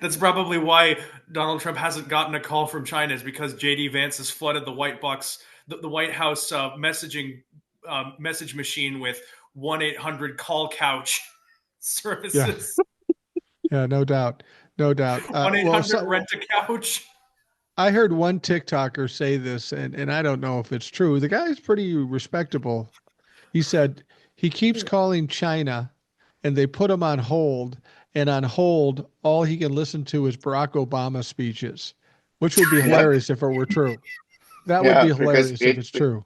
that's probably why Donald Trump hasn't gotten a call from China is because JD Vance has flooded the the White House message machine with 1-800 call couch Yeah, services. yeah, no doubt, no doubt. One eight Well, hundred so rent a couch. I heard one TikToker say this, and I don't know if it's true. The guy's pretty respectable. He said he keeps calling China, and they put him on hold, and on hold, all he can listen to is Barack Obama speeches, which would be Yep. hilarious if it were true. That would be Yeah, because hilarious if it's true.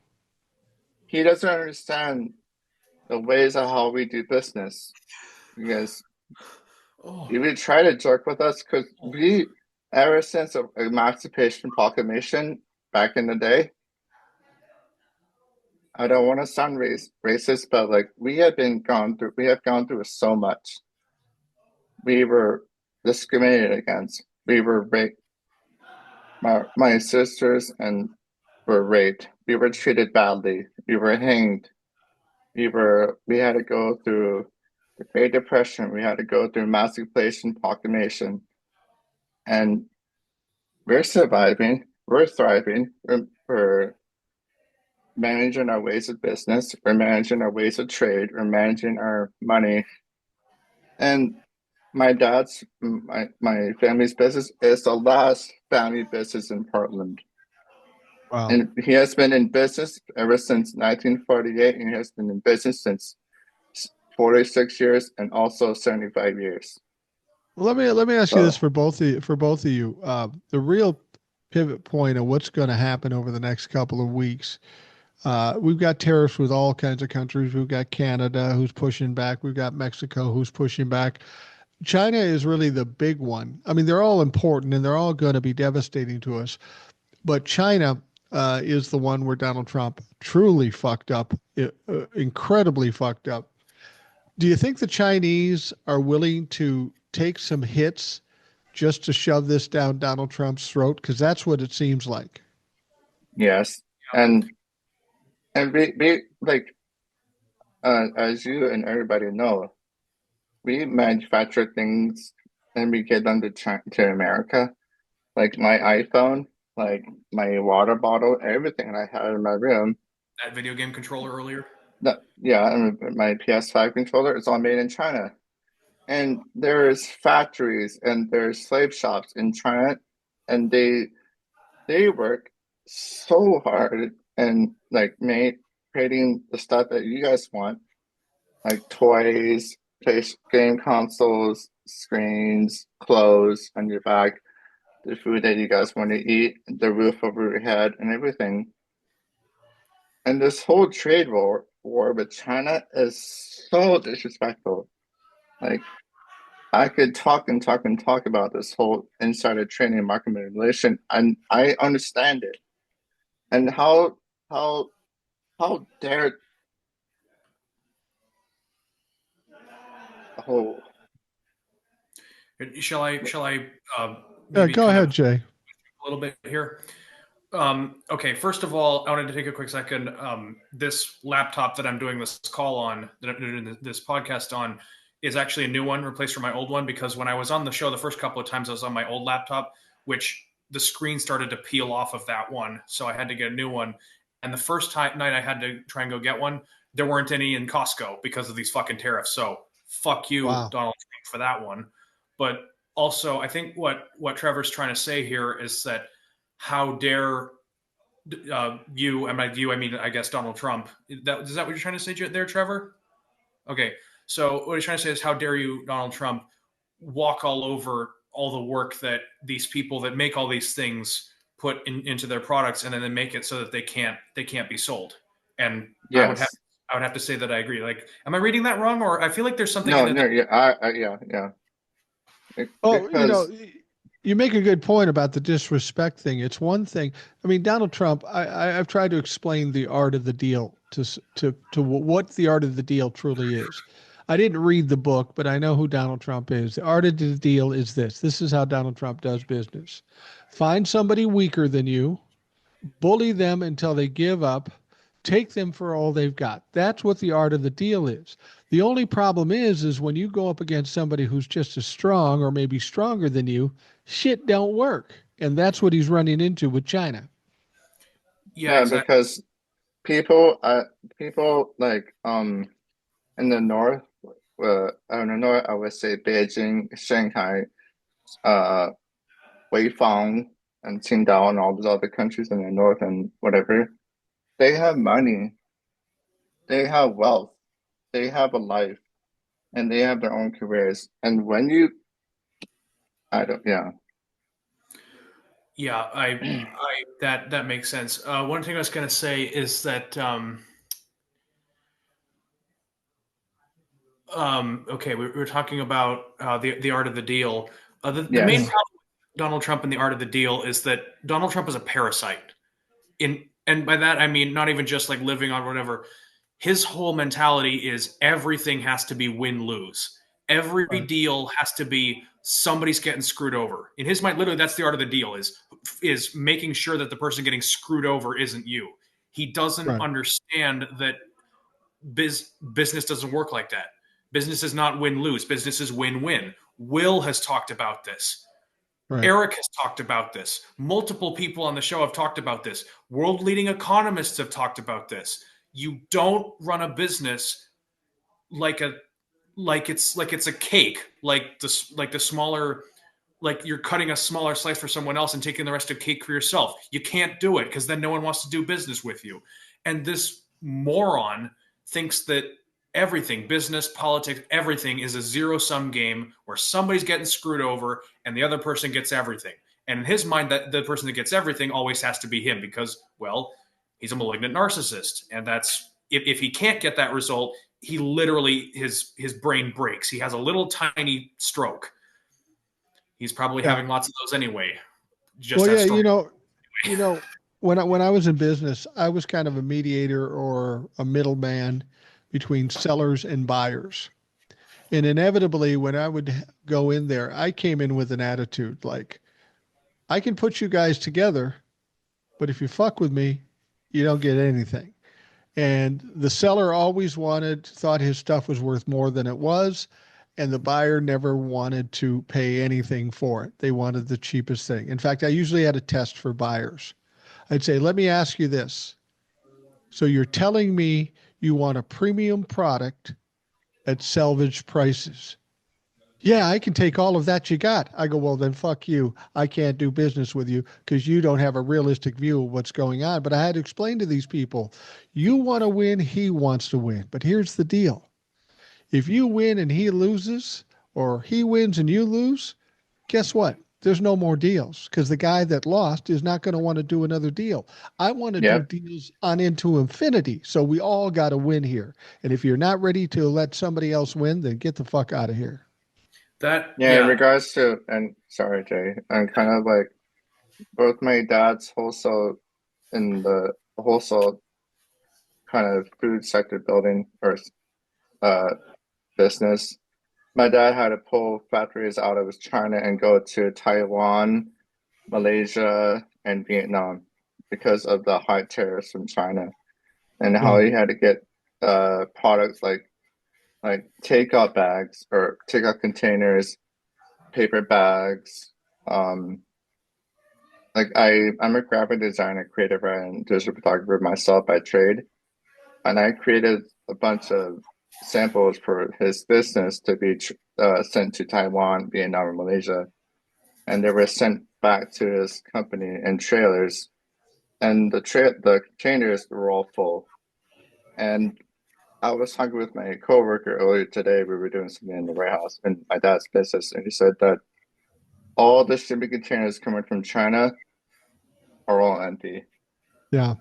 he doesn't understand the ways of how we do business. Because Oh, he would try to joke with us because we, ever since the Emancipation Proclamation back in the day, I don't want to sound racist, but like we have gone through so much. We were discriminated against. We were raped. My sisters and were raped. We were treated badly. We were hanged. We had to go through the Great Depression. We had to go through Emancipation Proclamation, and we're surviving. We're thriving. We're managing our ways of business. We're managing our ways of trade. We're managing our money. And my family's business is the last family business in Portland. Wow. And he has been in business ever since 1948, and he has been in business since 46 years and also 75 years. Well, let me ask you this So, for both of you. The real pivot point of what's going to happen over the next couple of weeks. We've got tariffs with all kinds of countries. We've got Canada who's pushing back. We've got Mexico who's pushing back. China is really the big one. I mean, they're all important and they're all going to be devastating to us. But China is the one where Donald Trump truly fucked up, incredibly fucked up. Do you think the Chinese are willing to take some hits just to shove this down Donald Trump's throat? Because that's what it seems like. yes. And we like as you and everybody know, we manufacture things and we get them to to America. Like my iPhone, like my water bottle, everything I had in my room. that video game controller earlier. That yeah, and my PS5 controller, it's all made in China. And there's factories and there's slave shops in China, and they work so hard and like made creating the stuff that you guys want, like toys, game consoles, screens, clothes on your back, the food that you guys want to eat, the roof over your head, and everything. And this whole war with China is so disrespectful. Like I could talk and talk and talk about this whole insider trading and market manipulation, and I understand it. And how how dare the whole Shall I maybe Go kind ahead, of Jay. a little bit here? Okay, first of all, I wanted to take a quick second. This laptop that I'm doing this call on, that I'm doing this podcast on, is actually a new one, replaced for my old one, because when I was on the show the first couple of times, I was on my old laptop, which the screen started to peel off of that one, so I had to get a new one. And the first night I had to try and go get one, there weren't any in Costco because of these fucking tariffs. So fuck you, Wow. Donald Trump, for that one. But also, I think what Trevor's trying to say here is that how dare you, and by you I mean I guess Donald Trump. Is that what you're trying to say there, Trevor? Okay, so what he's trying to say is how dare you, Donald Trump, walk all over all the work that these people that make all these things into their products, and then they make it so that they can't be sold. And I would have yes. I would have to say that I agree. Like, am I reading that wrong, or I feel like there's something in No, it no, that yeah, yeah, yeah. Oh, Because you make a good point about the disrespect thing. It's one thing. I mean, Donald Trump. I've tried to explain the art of the deal to what the art of the deal truly is. I didn't read the book, but I know who Donald Trump is. The art of the deal is this. This is how Donald Trump does business. Find somebody weaker than you, bully them until they give up, take them for all they've got. That's what the art of the deal is. The only problem is when you go up against somebody who's just as strong or maybe stronger than you, shit don't work. And that's what he's running into with China. yeah, yeah, exactly. because people people like in the north, in the north I would say Beijing, Shanghai, uh Weifang and Qingdao and all those other countries in the north and whatever, they have money, they have wealth, they have a life. and they have their own careers. And when you, I don't, yeah, Yeah, that makes sense. One thing I was going to say is that okay, we were talking about the art of the deal. The main Yeah, yes, problem with Donald Trump and the art of the deal is that Donald Trump is a parasite. And by that I mean not even just like living on whatever. His whole mentality is everything has to be win lose. Every right, deal has to be somebody's getting screwed over. In his mind, literally, that's the art of the deal is making sure that the person getting screwed over isn't you. He doesn't right, understand that business doesn't work like that. Business is not win lose. Business is win win. Will has talked about this. right. Eric has talked about this. Multiple people on the show have talked about this. World leading economists have talked about this. You don't run a business like a like it's a cake, like the smaller, like you're cutting a smaller slice for someone else and taking the rest of cake for yourself. You can't do it because then no one wants to do business with you. And this moron thinks that everything, business, politics, everything is a zero sum game where somebody's getting screwed over and the other person gets everything. And in his mind, that the person that gets everything always has to be him because, well, he's a malignant narcissist. And that's if he can't get that result, he literally his brain breaks. He has a little tiny stroke. He's probably Yeah. having lots of those anyway. Well, Just as yeah, story. when I was in business, I was kind of a mediator or a middleman between sellers and buyers. And inevitably, when I would go in there, I came in with an attitude like, I can put you guys together, but if you fuck with me, you don't get anything. And the seller always thought his stuff was worth more than it was. And the buyer never wanted to pay anything for it. They wanted the cheapest thing. In fact, I usually had a test for buyers. I'd say, let me ask you this. So you're telling me you want a premium product at salvage prices? Yeah, I can take all of that you got. I go, well, then fuck you. I can't do business with you because you don't have a realistic view of what's going on. But I had to explain to these people, you want to win, he wants to win. But here's the deal. If you win and he loses, or he wins and you lose, guess what? There's no more deals because the guy that lost is not going to want to do another deal. I want to do yep, deals on into infinity. So we all got to win here. And if you're not ready to let somebody else win, then get the fuck out of here. That yeah. In yeah. regards to, and sorry, Jay, I'm kind of like both my dad's wholesale in the wholesale kind of food sector building or uh business. My dad had to pull factories out of China and go to Taiwan, Malaysia, and Vietnam because of the high tariffs from China, and how Yeah. he had to get products like takeout bags or takeout containers, paper bags. Um, like I'm a graphic designer, creative writer, and digital photographer myself by trade, and I created a bunch of samples for his business to be sent to Taiwan, Vietnam, and Malaysia, and they were sent back to his company in trailers, and the containers were all full. And I was talking with my coworker earlier today. We were doing something in the warehouse in my dad's business, and he said that all the shipping containers coming from China are all empty. Yeah.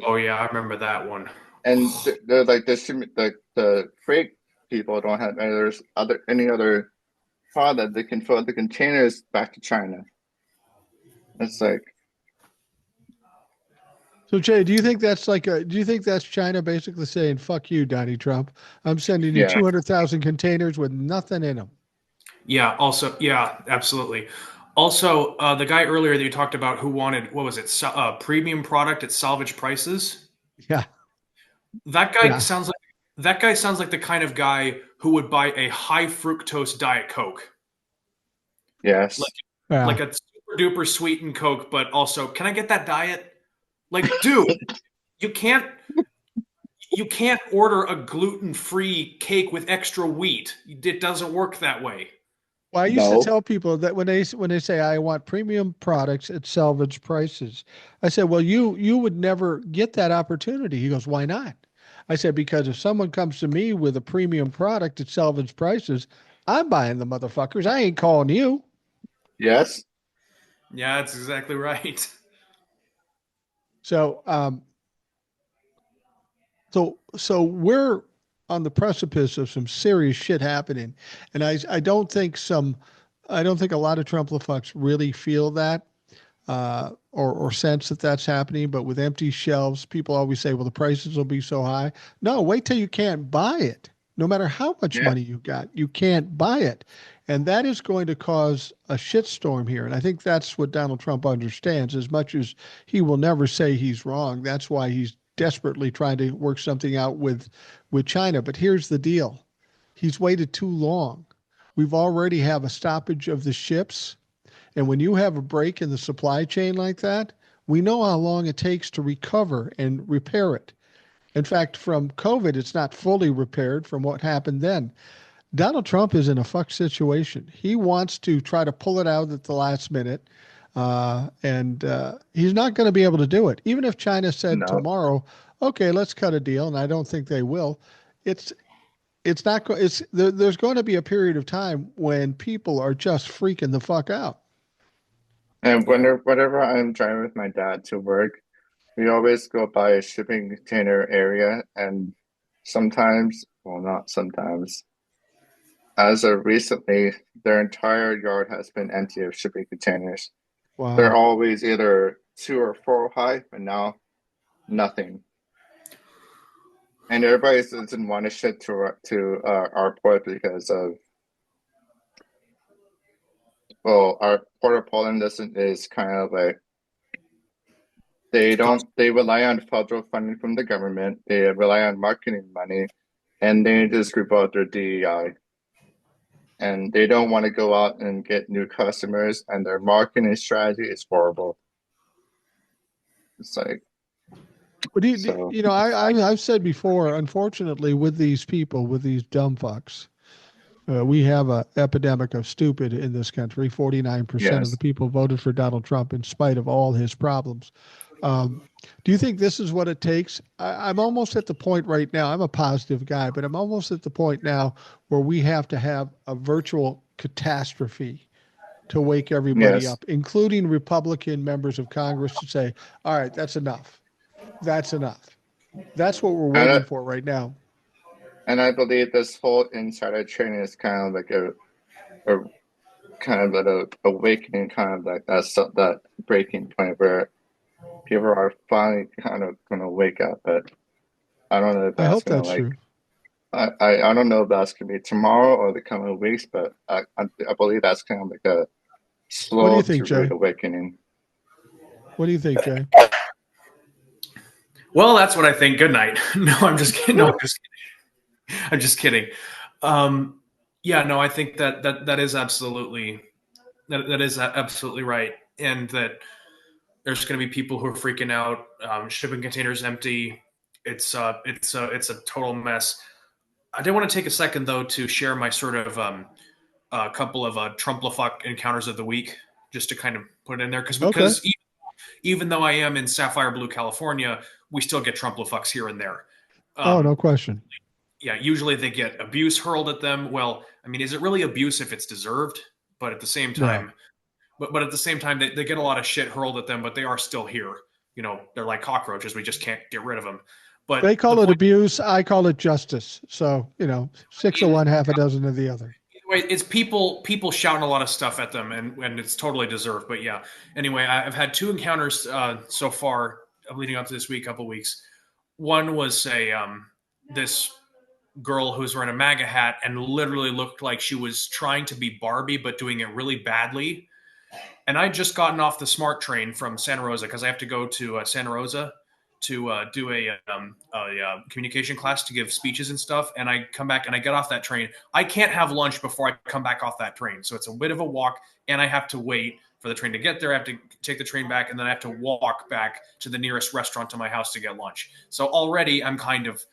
Oh yeah, I remember that one. And they're like the freight people don't have any other product that can fill the containers back to China. It's like, So Jay, do you think that's China basically saying, fuck you, Donnie Trump. I'm sending you yeah, 200,000 containers with nothing in them. Yeah. Also, yeah, absolutely. Also, the guy earlier that you talked about who wanted what was it, premium product at salvage prices. Yeah. That guy Yeah. sounds like that guy sounds like the kind of guy who would buy a high fructose diet coke, like yes, Yeah. like a super duper sweetened coke, but also, can I get that diet? Like, dude, you can't you can't order a gluten-free cake with extra wheat. It doesn't work that way. Well, I used to no, tell people that when they say I want premium products at salvage prices, I said, well, you would never get that opportunity. He goes, why not? I said, because if someone comes to me with a premium product at Selvage prices, I'm buying the motherfuckers. I ain't calling you. Yes. Yeah, that's exactly right. So, so we're on the precipice of some serious shit happening, and I don't think a lot of Trump-fucks really feel that or sense that that's happening. But with empty shelves, people always say, "Well, the prices will be so high." No, wait till you can't buy it. No matter how much Yeah. money you got, you can't buy it, and that is going to cause a shitstorm here. And I think that's what Donald Trump understands. As much as he will never say he's wrong, that's why he's desperately trying to work something out with China. But here's the deal: he's waited too long. We've already have a stoppage of the ships, and when you have a break in the supply chain like that, we know how long it takes to recover and repair it. In fact, from COVID, it's not fully repaired from what happened then. Donald Trump is in a fucked situation. He wants to try to pull it out at the last minute, and he's not going to be able to do it. Even if China said No. tomorrow, "Okay, let's cut a deal," and I don't think they will. It's it's not go- it's there's going to be a period of time when people are just freaking the fuck out. And whenever I'm driving with my dad to work, we always go by a shipping container area, and sometimes, well, not sometimes, as of recently, their entire yard has been empty of shipping containers. They're Wow. always either 2 or 4 high, but now nothing. And everybody doesn't want to ship to our port because of, well, our port of Poland doesn't is kind of like they rely on federal funding from the government. They rely on marketing money, and they just rip out their DEI. And they don't want to go out and get new customers, and their marketing strategy is horrible. It's like, But so I've said before, unfortunately, with these people, with these dumb fucks, we have a epidemic of stupid in this country. 49% of the yes, people voted for Donald Trump in spite of all his problems. Um, do you think this is what it takes? I'm almost at the point right now. I'm a positive guy, but I'm almost at the point now where we have to have a virtual catastrophe to wake everybody yes. up, including Republican members of Congress, to say, "All right, that's enough. That's enough." That's what we're And waiting for right now. I believe this whole insider trading is kind of like a kind of like a awakening, kind of like that breaking point where people are finally kind of going to wake up. But I don't know if I that's hope going to that's like true. I don't know if that's going to be tomorrow or the coming weeks, but I believe that's kind of like a What do you slow think, to rude Jay? awakening. What do you think, Jay? Well, that's what I think. Good night. No, I'm just kidding. No, I'm just kidding. I'm just kidding. Um, yeah, no, I think that is absolutely that is absolutely right, and that there's going to be people who are freaking out. Shipping containers empty. It's a total mess. I did want to take a second though to share my sort of a couple of Trump-fuck encounters of the week, just to kind of put it in there Okay. because even though I am in Sapphire Blue, California, we still get Trump-fucks here and there. Oh, no Um, question. yeah, usually they get abuse hurled at them. Well, I mean, is it really abuse if it's deserved? But at the same No. time, but at the same time, they get a lot of shit hurled at them, but they are still here. You know, they're like cockroaches. We just can't get rid of them. But They the call it point, abuse. I call it justice. So, six of in, one, half a dozen of the other. anyway, it's people shouting a lot of stuff at them, and it's totally deserved. But yeah, anyway, I've had two encounters so far leading up to this week, couple weeks. One was this girl who was wearing a MAGA hat and literally looked like she was trying to be Barbie, but doing it really badly. And I'd just gotten off the SMART train from Santa Rosa because I have to go to Santa Rosa to do a communication class to give speeches and stuff. And I come back and I get off that train. I can't have lunch before I come back off that train. So it's a bit of a walk, and I have to wait for the train to get there. I have to take the train back, and then I have to walk back to the nearest restaurant to my house to get lunch. So already I'm kind of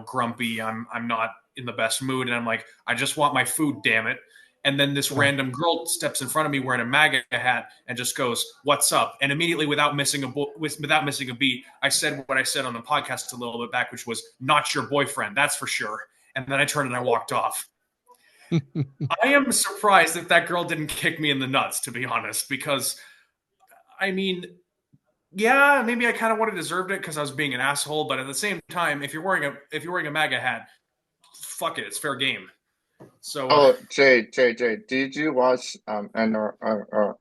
grumpy. I'm not in the best mood, and I'm like, I just want my food, damn it. And then this Yeah. random girl steps in front of me wearing a MAGA hat and just goes, "What's up?" And immediately, without missing a beat, I said what I said on the podcast a little bit back, which was, "Not your boyfriend, that's for sure." And then I turned and I walked off. I am surprised that girl didn't kick me in the nuts, to be honest, because I mean, yeah, maybe I kind of would have deserved it because I was being an asshole. But at the same time, if you're wearing a MAGA hat, fuck it, it's fair game. So Oh, Jay, did you watch and I don't know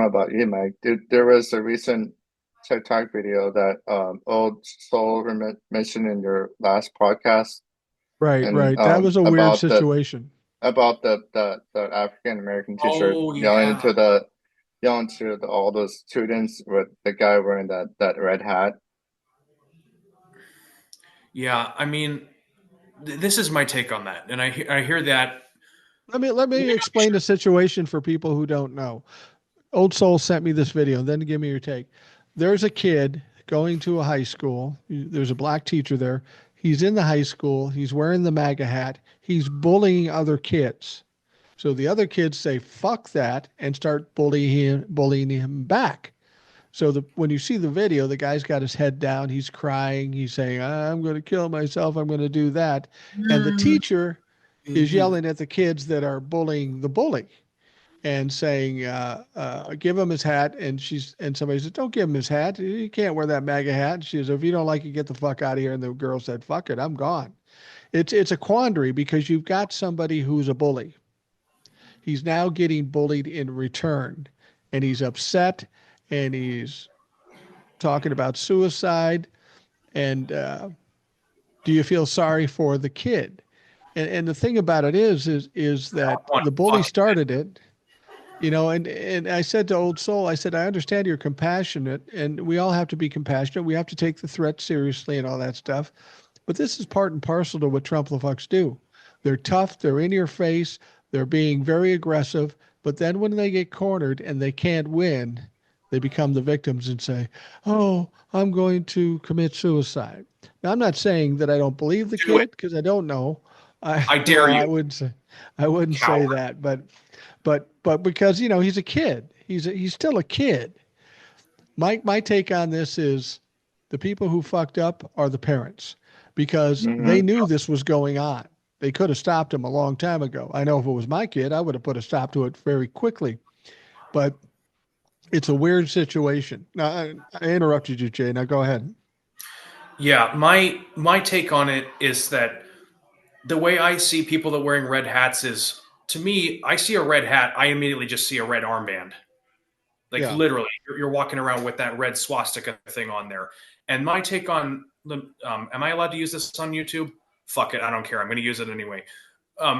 about you, Mike. There was a recent TikTok video that Old Soul mentioned in your last podcast, Right, and right. That was a weird situation. about the African American teacher oh yeah, yelling to all those students with the guy wearing that red hat. yeah. I mean, this is my take on that, and I hear that. Let me explain the situation for people who don't know. Old Soul sent me this video, and then give me your take. There's a kid going to a high school. There's a black teacher there. He's in the high school. He's wearing the MAGA hat. He's bullying other kids. So the other kids say "fuck that" and start bullying him back. So when you see the video, the guy's got his head down. He's crying. He's saying, "I'm going to kill myself. I'm going to do that." And the teacher is Mm-hmm. yelling at the kids that are bullying the bully and saying, "Give him his hat." And somebody said, "Don't give him his hat. He can't wear that MAGA hat." And she says, "If you don't like it, get the fuck out of here." And the girl said, "Fuck it, I'm gone." It's a quandary because you've got somebody who's a bully. He's now getting bullied in return, and he's upset, and he's talking about suicide. And do you feel sorry for the kid? And the thing about it is that the bully Fuck. started it. And I said to Old Soul, I said, I understand you're compassionate, and we all have to be compassionate. We have to take the threat seriously and all that stuff. But this is part and parcel to what Trump fucks do. They're tough, they're in your face, they're being very aggressive. But then when they get cornered and they can't win, they become the victims and say, "Oh, I'm going to commit suicide." Now, I'm not saying that I don't believe the Do it. kid because I don't know. I dare Well, you, I wouldn't say coward. that, but because he's a kid, he's still a kid. My take on this is the people who fucked up are the parents because they Hmm. knew this was going on. They could have stopped him a long time ago. I know if it was my kid, I would have put a stop to it very quickly. But it's a weird situation. Now, I interrupted you, Jay. Now go ahead. Yeah, my take on it is that the way I see people that wearing red hats is, to me, I see a red hat, I immediately just see a red armband. Like Yeah. literally, you're walking around with that red swastika thing on there. And my take on the, am I allowed to use this on YouTube? Fuck it, I don't care. I'm going to use it anyway.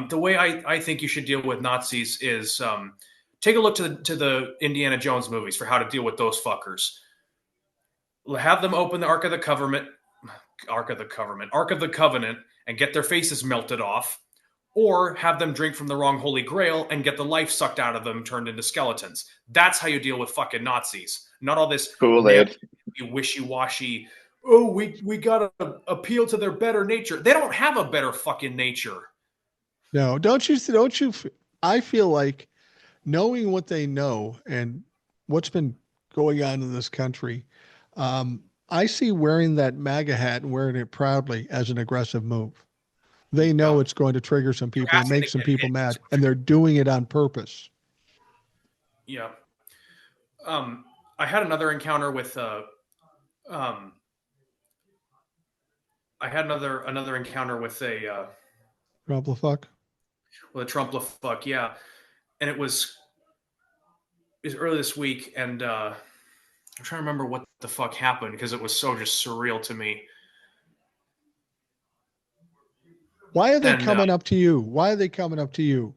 The way I think you should deal with Nazis is take a look to the Indiana Jones movies for how to deal with those fuckers. Have them open the Ark of the Covenant, and get their faces melted off, or have them drink from the wrong Holy Grail and get the life sucked out of them, turned into skeletons. That's how you deal with fucking Nazis. Not all this Kool-Aid. wishy-washy. Oh, we gotta appeal to their better nature. They don't have a better fucking nature. No, don't you? I feel like knowing what they know and what's been going on in this country, I see wearing that MAGA hat and wearing it proudly as an aggressive move. They Yeah, know it's going to trigger some you're people and asking make to some get people hit. mad, and they're doing it on purpose. Yeah. I had another encounter with um, I had another encounter Trouble fuck. with a Trump fuck, yeah, and it was early this week, and I'm trying to remember what the fuck happened because it was so just surreal to me. Why are they And coming up to you? Why are they coming up to you?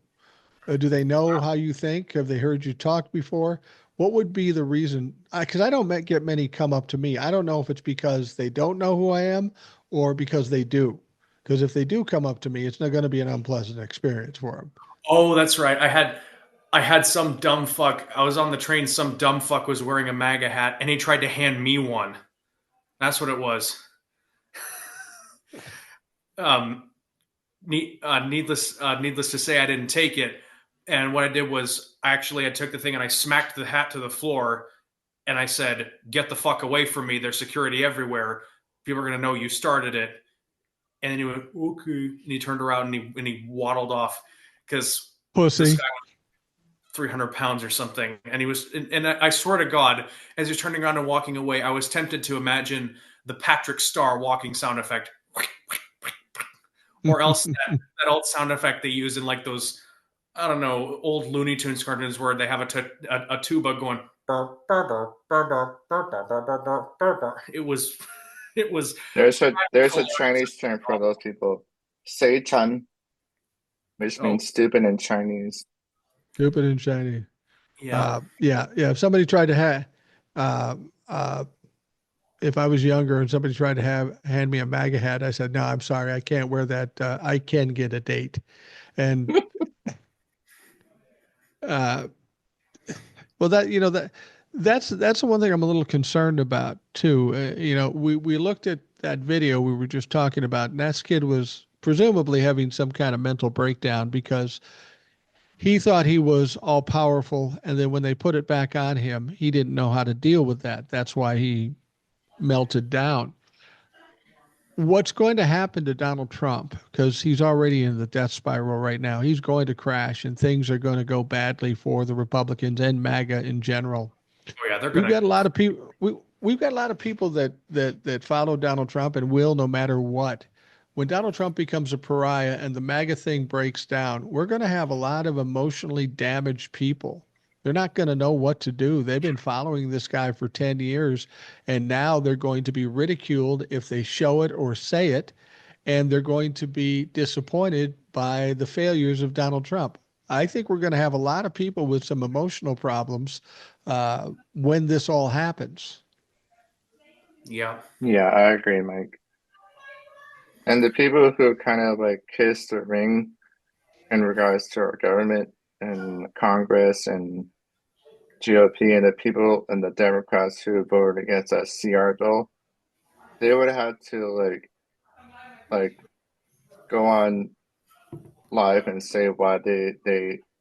Do they know how you think? Have they heard you talk before? What would be the reason? Because I don't get many come up to me. I don't know if it's because they don't know who I am or because they do. Because if they do come up to me, it's not going to be an unpleasant experience for them. oh, that's right. I had some dumb fuck. I was on the train. Some dumb fuck was wearing a MAGA hat, and he tried to hand me one. That's what it was. Um, needless to say, I didn't take it. And what I did was I took the thing and I smacked the hat to the floor and I said, "Get the fuck away from me! There's security everywhere. People are gonna know you started it." And then he went, "Okay," and he turned around and he waddled off because this Pussy. guy was 300 pounds or something, and he was. And I swear to God, as he's turning around and walking away, I was tempted to imagine the Patrick Star walking sound effect, or else that old sound effect they use in like those, I don't know, old Looney Tunes cartoons where they have a tuba going. Burr, burr, burr, burr, burr, burr, burr, burr, burr, burr, burr. It was There's a Chinese term for those people. Say Chan, which oh means stupid in Chinese. Stupid and shiny. yeah. Yeah, yeah. If somebody tried to uh, uh, if I was younger and somebody tried to hand me a MAGA hat, I said, "No, I'm sorry, I can't wear that. I can get a date." And uh, well, that's the one thing I'm a little concerned about too. We looked at that video we were just talking about, and that kid was presumably having some kind of mental breakdown because he thought he was all powerful, and then when they put it back on him, he didn't know how to deal with that. That's why he melted down. What's going to happen to Donald Trump? Because he's already in the death spiral right now. He's going to crash, and things are going to go badly for the Republicans and MAGA in general. Oh yeah, they're We've gonna. got a lot of people. We've got a lot of people that follow Donald Trump and will no matter what. When Donald Trump becomes a pariah and the MAGA thing breaks down, we're going to have a lot of emotionally damaged people. They're not going to know what to do. They've been following this guy for 10 years, and now they're going to be ridiculed if they show it or say it, and they're going to be disappointed by the failures of Donald Trump. I think we're going to have a lot of people with some emotional problems when this all happens. Yeah, Yeah, I agree, Mike. And the people who kind of like kiss the ring in regards to our government and Congress and GOP and the people and the Democrats who voted against that CR bill, they would have to like go on live and say why they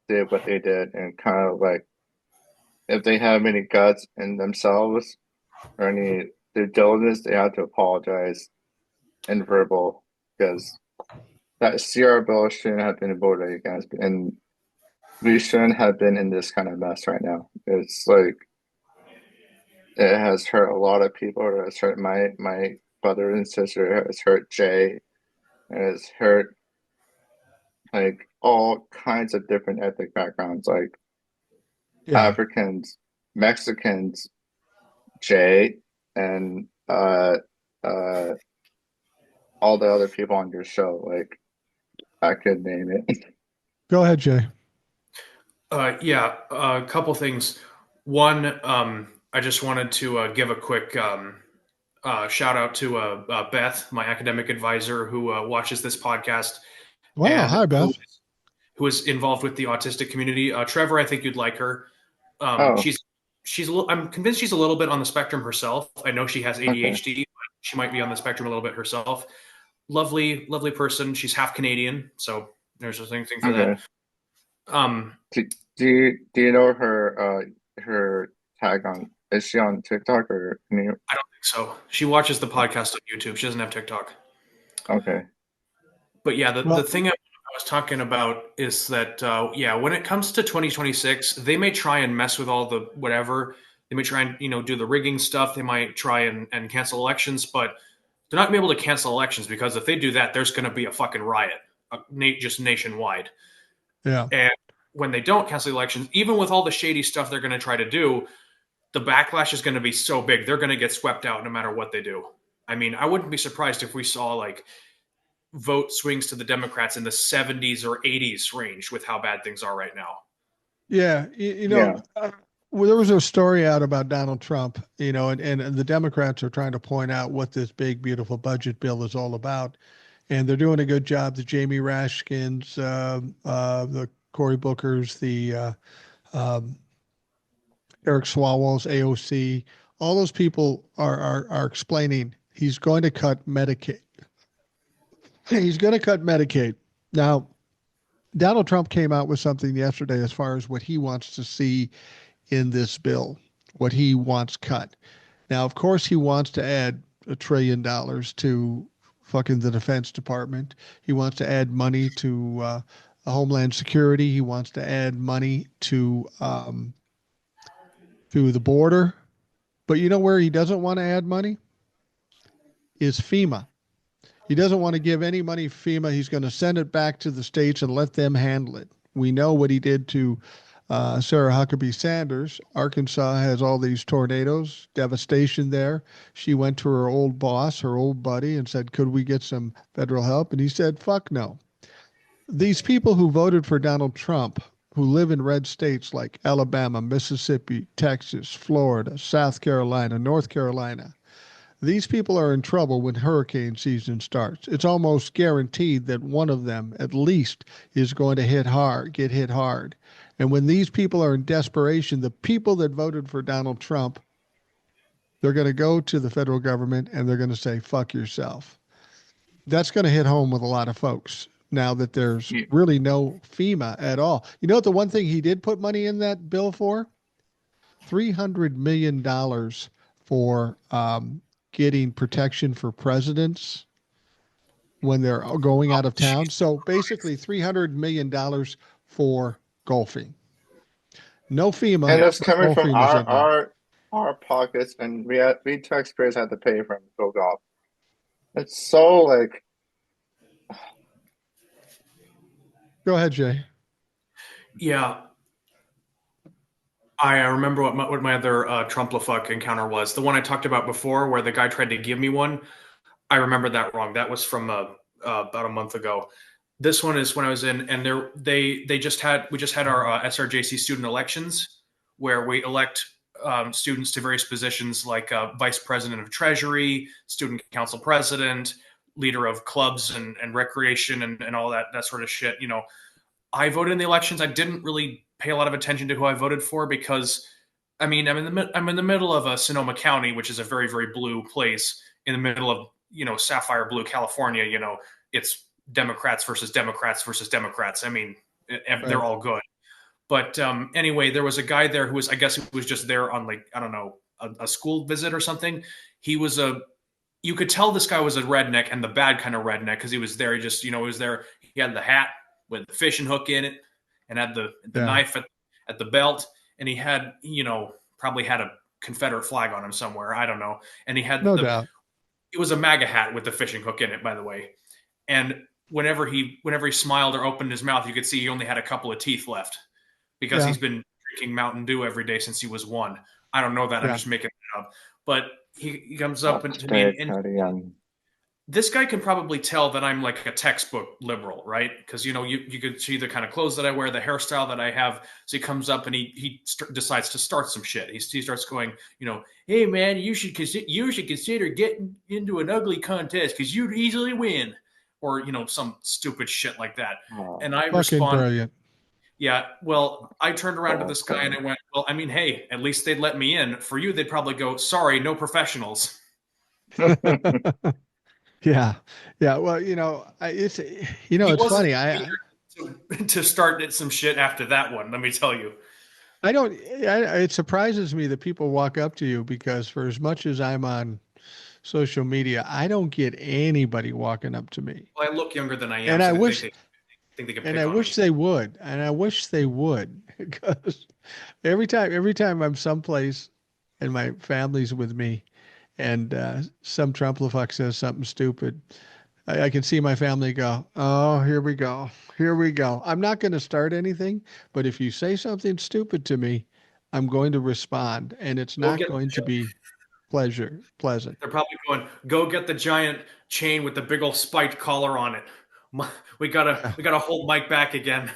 did what they did and kind of like if they have any guts in themselves or any due diligence, they have to apologize in verbal because that CR bill shouldn't have been voted against and we shouldn't have been in this kind of mess right now. It's like it has hurt a lot of people. It has hurt my brother and sister. It has hurt Jay. It has hurt like all kinds of different ethnic backgrounds, like Yeah. Africans, Mexicans, Jay, and uh all the other people on your show. Like I could name it. Go ahead, Jay. yeah. A couple things. One, I just wanted to give a quick shout out to Beth, my academic advisor, who watches this podcast Wow. and Hi, Beth. who is involved with the autistic community. Trevor, I think you'd like her. Um, Oh, she's I'm convinced she's a little bit on the spectrum herself. I know she has okay, ADHD, but she might be on the spectrum a little bit herself. Lovely, lovely person. She's half Canadian, so there's a thing for that. okay. Um, Do, do you know her tag on is she on TikTok or any I don't think so. She watches the podcast on YouTube. She doesn't have TikTok. okay. But yeah, the Well, thing I was talking about is that yeah, when it comes to 2026, they may try and mess with all the whatever. They may try and do the rigging stuff. They might try and cancel elections, but they're not gonna be able to cancel elections because if they do that, there's going to be a fucking riot, just nationwide. yeah. And when they don't cancel elections, even with all the shady stuff they're going to try to do, the backlash is going to be so big they're going to get swept out no matter what they do. I mean, I wouldn't be surprised if we saw like vote swings to the Democrats in the 70s or 80s range with how bad things are right now. Yeah. Yeah. Well, there was a story out about Donald Trump, and the Democrats are trying to point out what this big, beautiful budget bill is all about. And they're doing a good job. The Jamie Rashkins, the Cory Bookers, the um, Eric Swalwell's AOC, all those people are explaining he's going to cut Medicaid. He's going to cut Medicaid. Now, Donald Trump came out with something yesterday as far as what he wants to see in this bill, what he wants cut. Now, of course, he wants to add $1 trillion to fucking the Defense Department. He wants to add money to Homeland Security. He wants to add money to the border. But you know where he doesn't want to add money? Is FEMA. He doesn't want to give any money to FEMA. He's going to send it back to the states and let them handle it. We know what he did to Sarah Huckabee Sanders. Arkansas has all these tornadoes, devastation there. She went to her old boss, her old buddy, and said, could we get some federal help? And he said, fuck no. These people who voted for Donald Trump, who live in red states like Alabama, Mississippi, Texas, Florida, South Carolina, North Carolina, these people are in trouble when hurricane season starts. It's almost guaranteed that one of them, at least, is going to get hit hard. And when these people are in desperation, the people that voted for Donald Trump, they're going to go to the federal government and they're going to say, fuck yourself. That's going to hit home with a lot of folks now that there's Yeah. really no FEMA at all. You know what the one thing he did put money in that bill for? $300 million for getting protection for presidents when they're going Oh, out of town. Jesus So basically, Christ. $300 million for golfing. No FEMA, And that's but coming from golfing is in there. our pockets, and we taxpayers had to pay for him to go golf. It's so like Go ahead, Jay. Yeah, I remember what my other Trump-lefuck encounter was. The one I talked about before, where the guy tried to give me one. I remember that wrong. That was from about a month ago. This one is when I was in, and they just had we just had our SRJC student elections, where we elect students to various positions like vice president of treasury, student council president, leader of clubs and recreation and all that sort of shit. You know, I voted in the elections. I didn't really pay a lot of attention to who I voted for because, I mean, I'm in the middle of Sonoma County, which is a very very blue place, in the middle of sapphire blue California. It's Democrats versus Democrats versus Democrats. I mean, they're Right. all good. But anyway, there was a guy there who was, I guess, he was just there on, like, I don't know, a school visit or something. He was you could tell this guy was a redneck, and the bad kind of redneck, because he was there. He just, he was there. He had the hat with the fishing hook in it, and had the Yeah. knife at the belt, and he had, probably had a Confederate flag on him somewhere. I don't know. And he had No doubt. it was a MAGA hat with the fishing hook in it, by the way. And whenever he smiled or opened his mouth, you could see he only had a couple of teeth left, because Yeah. he's been drinking Mountain Dew every day since he was one. I don't know that. I'm Yeah. just making it up. But he comes up oh, to me, very and kind of young. this guy can probably tell that I'm like a textbook liberal, right? Because you could see the kind of clothes that I wear, the hairstyle that I have. So he comes up and he decides to start some shit. He starts going, hey man, you should consider getting into an ugly contest because you'd easily win, or some stupid shit like that. Oh, And I Fucking respond, brilliant. yeah. Well, I turned around to so this guy and I silly. went, well, I mean, hey, at least they'd let me in. For you, they'd probably go, sorry, no professionals. Yeah. Yeah. Well, He it's wasn't funny. to start some shit after that one. Let me tell you. I don't, it surprises me that people walk up to you because for as much as I'm on social media, I don't get anybody walking up to me. Well, I look younger than I am, And so I they wish, think they can and pick I on me. wish they would. And I wish they would because every time I'm someplace and my family's with me and some Trump says something stupid, I can see my family go, oh, here we go. Here we go. I'm not going to start anything, but if you say something stupid to me, I'm going to respond, and it's Go not get. going to be pleasant. They're probably going. Go get the giant chain with the big old spiked collar on it. We gotta Yeah. we gotta hold Mike back again.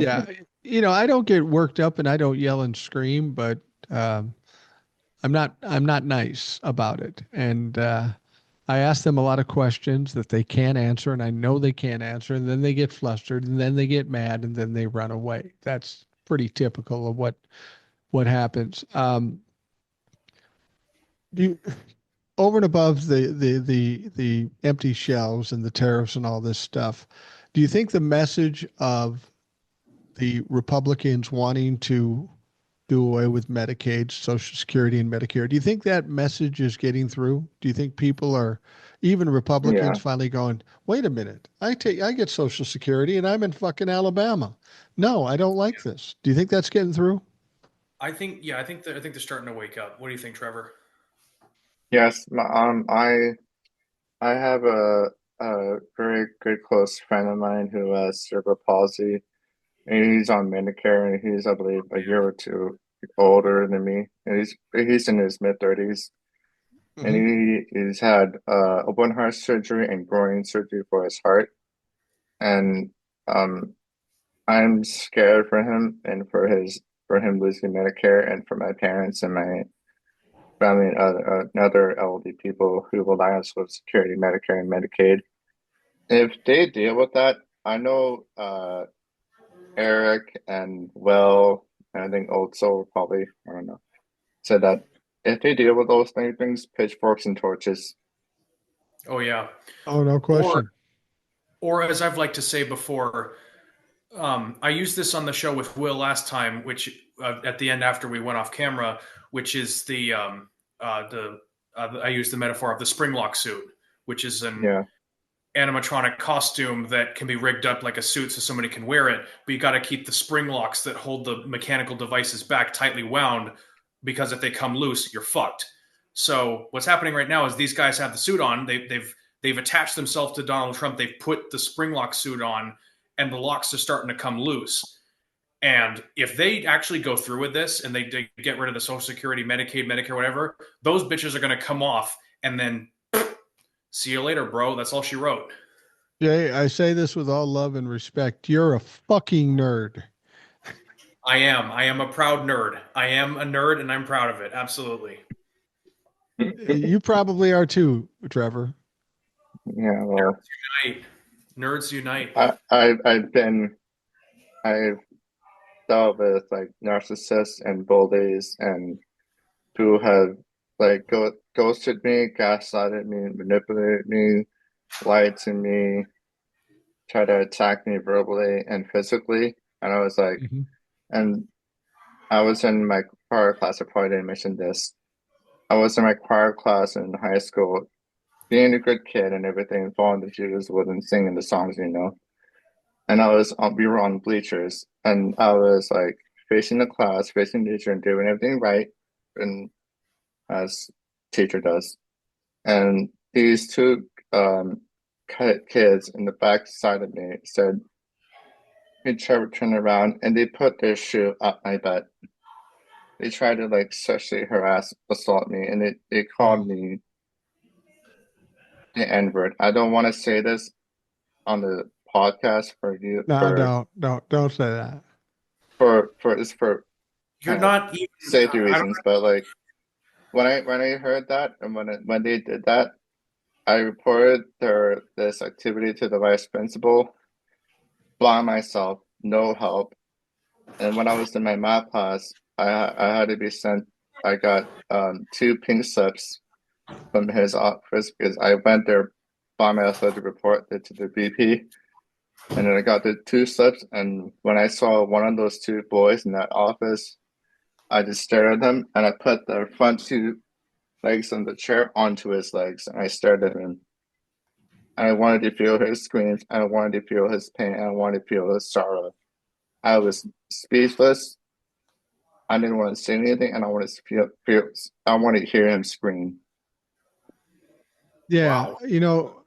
Yeah. I don't get worked up and I don't yell and scream, but um, I'm not nice about it. And I ask them a lot of questions that they can't answer, and I know they can't answer, and then they get flustered, and then they get mad, and then they run away. That's pretty typical of what happens. You over and above the empty shelves and the tariffs and all this stuff. Do you think the message of the Republicans wanting to do away with Medicaid, Social Security, and Medicare, do you think that message is getting through? Do you think people are, even Republicans, Yeah. finally going, "Wait a minute, I get Social Security and I'm in fucking Alabama. No, I don't like this." Do you think that's getting through? I think they're starting to wake up. What do you think, Trevor? Yes. I have a very good close friend of mine who has cerebral palsy, and he's on Medicare, and he's, I believe, a year or two older than me, and he's in his mid-30s, and Hmm. he's had open heart surgery and groin surgery for his heart, and um, I'm scared for him and for him losing Medicare, and for my parents and my family and other elderly people who rely on Social Security, Medicare, and Medicaid. If they deal with that, I know Eric and Will, and I think Old Soul probably, I don't know, said that if they deal with those things, pitchforks and torches. Oh yeah. Oh, no Or question. or as I've liked to say before, I used this on the show with Will last time, which at the end after we went off camera, which is the I used the metaphor of the spring lock suit, which is an Yeah, animatronic costume that can be rigged up like a suit so somebody can wear it, but you got to keep the spring locks that hold the mechanical devices back tightly wound because if they come loose, you're fucked. So what's happening right now is these guys have the suit on. They've attached themselves to Donald Trump. They've put the spring lock suit on, and the locks are starting to come loose. And if they actually go through with this and they get rid of the Social Security, Medicaid, Medicare, whatever, those bitches are going to come off, and then see you later, bro. That's all she wrote. Jay, I say this with all love and respect. You're a fucking nerd. I am. I am a proud nerd. I am a nerd and I'm proud of it. Absolutely. You probably are too, Trevor. yeah. Well, Unite. Nerds unite. I've dealt with like narcissists and bullies and who have like ghosted me, gaslighted me, manipulated me, lied to me, tried to attack me verbally and physically. And I was like, Hmm. and I was in my choir class. I probably didn't mention this. I was in my choir class in high school, being a good kid and everything, following the Judas wood and singing the songs, you know. And we were on bleachers, and I was like facing the class, facing the teacher, and doing everything right, and as teacher does. And these two kids in the back side of me said, "Hey, Trevor, turn around," and they put their shoe up my butt. They tried to like sexually harass, assault me, and they called Wow. me the N-word. I don't want to say this on the podcast for you No, don't say that. for it's for You're uh, not even. safety I don't. reasons, but like when I heard that and when they did that, I reported this activity to the vice principal by myself, no help. And when I was in my math class, I had to be sent. I got two pink slips from his office because I went there by myself to report it to the VP. And then I got the two slips, and when I saw one of those two boys in that office, I just stared at them and I put the front two legs on the chair onto his legs and I stared at him. I wanted to feel his screams, I wanted to feel his pain, I wanted to feel his sorrow. I was speechless. I didn't want to say anything, and I wanted to I wanted to hear him scream. Yeah, Wow.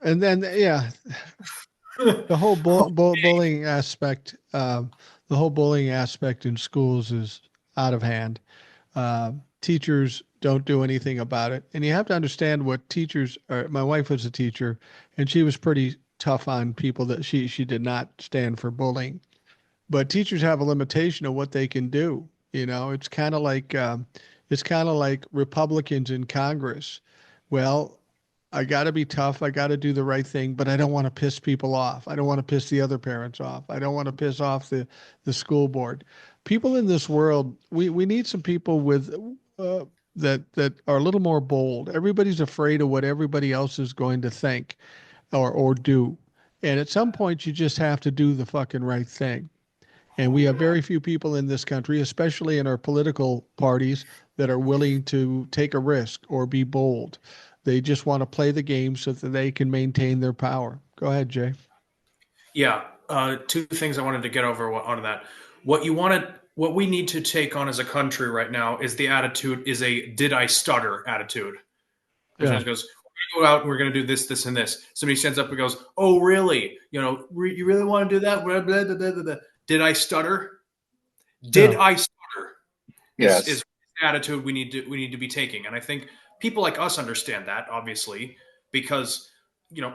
and then yeah, the whole bullying aspect, the whole bullying aspect in schools is out of hand. Teachers don't do anything about it, and you have to understand what teachers are. My wife was a teacher, and she was pretty tough on people that she did not stand for bullying. But teachers have a limitation of what they can do. It's kind of like Republicans in Congress. Well, I got to be tough. I got to do the right thing, but I don't want to piss people off. I don't want to piss the other parents off. I don't want to piss off the school board. People in this world, we need some people with that are a little more bold. Everybody's afraid of what everybody else is going to think or do. And at some point, you just have to do the fucking right thing. And we have very few people in this country, especially in our political parties, that are willing to take a risk or be bold. They just want to play the game so that they can maintain their power. Go ahead, Jay. Yeah, two things I wanted to get over onto that. What we need to take on as a country right now is the attitude is a "did I stutter" attitude. And Yeah. someone goes, "We're going to go out and we're going to do this, this, and this." Somebody stands up and goes, "Oh, really? You really want to do that?" Blah, blah, blah, blah, blah. Did I stutter? Did Yeah. I stutter? Is Yes. the attitude we need to be taking, and I think people like us understand that, obviously, because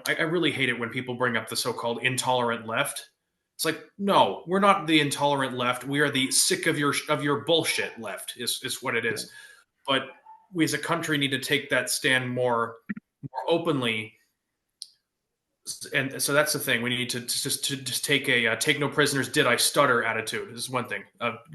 I really hate it when people bring up the so-called intolerant left. It's like, no, we're not the intolerant left. We are the sick of your bullshit left. Is what it is. But we as a country need to take that stand more openly, and so that's the thing. We need to just take a take no prisoners. Did I stutter attitude? This is one thing.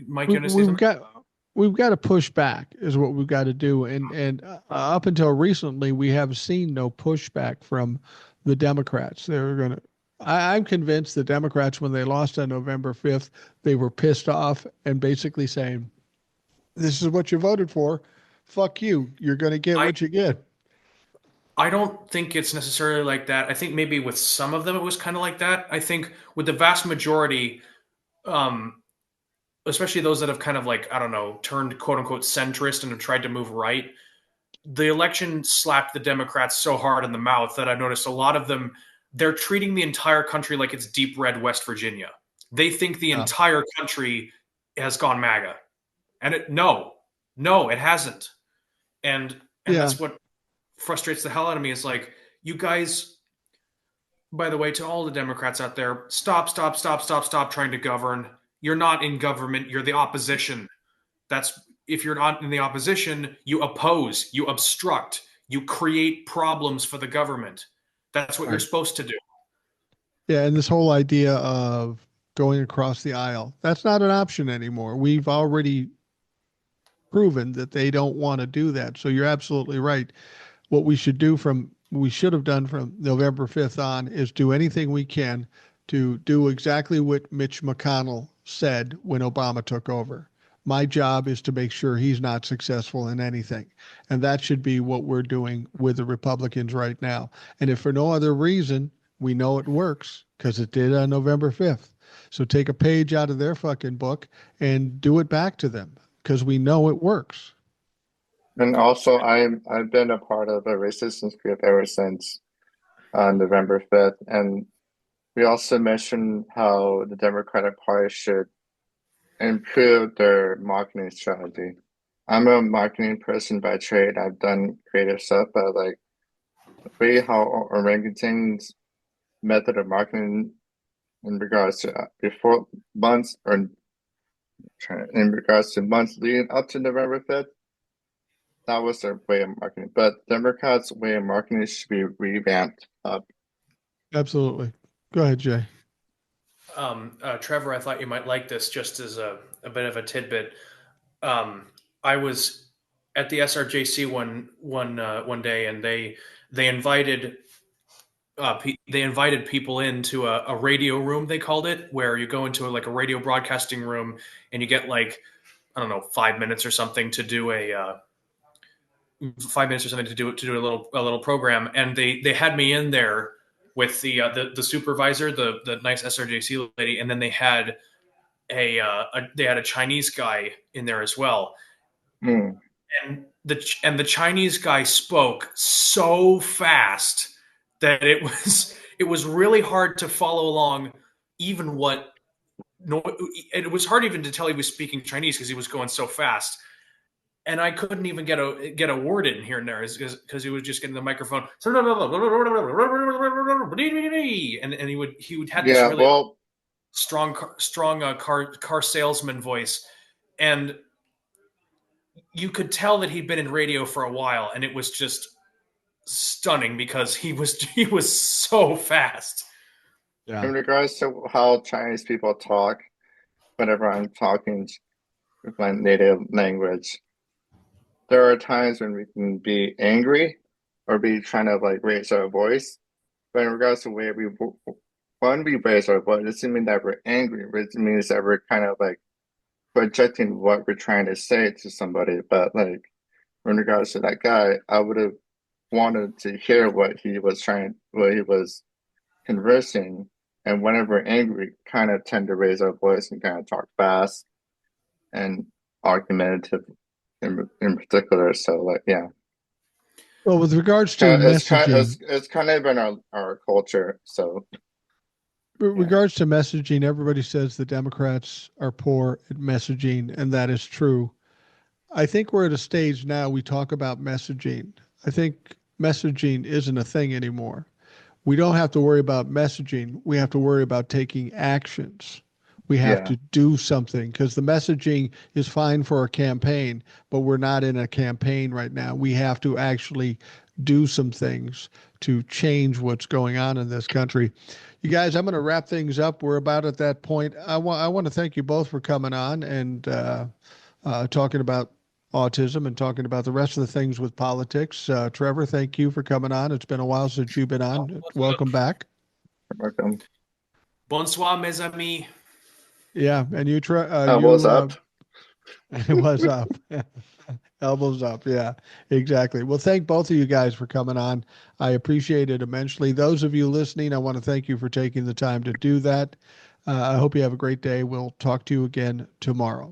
Mike, we, you want to say we've something? got we've got to push back is what we've got to do, and up until recently we have seen no pushback from the Democrats. They're going to I'm convinced the Democrats, when they lost on November 5th, they were pissed off and basically saying, this is what you voted for, fuck you, you're going to get I what you get. I don't think it's necessarily like that. I think maybe with some of them it was kind of like that. I think with the vast majority, um, especially those that have kind of like, I don't know, turned quote unquote centrist and have tried to move right, the election slapped the Democrats so hard in the mouth that I've noticed a lot of them, they're treating the entire country like it's deep red West Virginia. They think the Yeah. entire country has gone MAGA. And no, it hasn't. And Yeah. that's what frustrates the hell out of me. Is like, you guys, by the way, to all the Democrats out there, stop trying to govern. You're not in government, you're the opposition. That's If you're not in the opposition, you oppose, you obstruct, you create problems for the government. That's what you're Right. supposed to do. Yeah, and this whole idea of going across the aisle, that's not an option anymore. We've already proven that they don't want to do that. So you're absolutely right. What we should have done from November 5th on is do anything we can to do exactly what Mitch McConnell said when Obama took over. My job is to make sure he's not successful in anything. And that should be what we're doing with the Republicans right now. And if for no other reason, we know it works because it did on November 5th. So take a page out of their fucking book and do it back to them because we know it works. And also, I've been a part of a resistance group ever since November 5th, and we also mentioned how the Democratic Party should improve their marketing strategy. I'm a marketing person by trade. I've done creative stuff, but like the way how orangutans method of marketing in regards to before months or in regards to months leading up to November 5th, that was their way of marketing. But Democrats' way of marketing should be revamped up. Absolutely. Go ahead, Jay. Trevor, I thought you might like this just as a bit of a tidbit. I was at the SRJC one day, and they invited they invited people into a radio room. They called it, where you go into like a radio broadcasting room, and you get like, I don't know, 5 minutes or something to do a 5 minutes or something to do a little program. And they had me in there with the supervisor, the nice SRJC lady, and then they had a Chinese guy in there as well. Hmm. And the Chinese guy spoke so fast that it was really hard to follow along. Even what no, it was hard even to tell he was speaking Chinese because he was going so fast, and I couldn't even get a word in here and there because he was just getting the microphone, and he would had this Yeah, really well, strong car salesman voice, and you could tell that he'd been in radio for a while, and it was just stunning because he was so fast. Yeah. in regards to how Chinese people talk, whenever I'm talking with my native language, there are times when we can be angry or be trying to like raise our voice. But in regards to the way when we raise our voice, it doesn't mean that we're angry. It means that we're kind of like projecting what we're trying to say to somebody. But like in regards to that guy, I would have wanted to hear what he was conversing. And whenever we're angry, kind of tend to raise our voice and kind of talk fast and argumentative in particular. So like, yeah, Well, with regards to messaging, it's kind of in our culture. So with yeah, regards to messaging, everybody says the Democrats are poor at messaging, and that is true. I think we're at a stage now we talk about messaging. I think messaging isn't a thing anymore. We don't have to worry about messaging. We have to worry about taking actions. We have yeah, to do something because the messaging is fine for a campaign, but we're not in a campaign right now. We have to actually do some things to change what's going on in this country. You guys, I'm going to wrap things up. We're about at that point. I want to thank you both for coming on and talking about autism and talking about the rest of the things with politics. Trevor, thank you for coming on. It's been a while since you've been on. What's up? Welcome back. welcome. Bonsoir, mes amis. Yeah, and you, What's up? what's up? Elbows up. Yeah, exactly. Well, thank both of you guys for coming on. I appreciate it immensely. Those of you listening, I want to thank you for taking the time to do that. I hope you have a great day. We'll talk to you again tomorrow.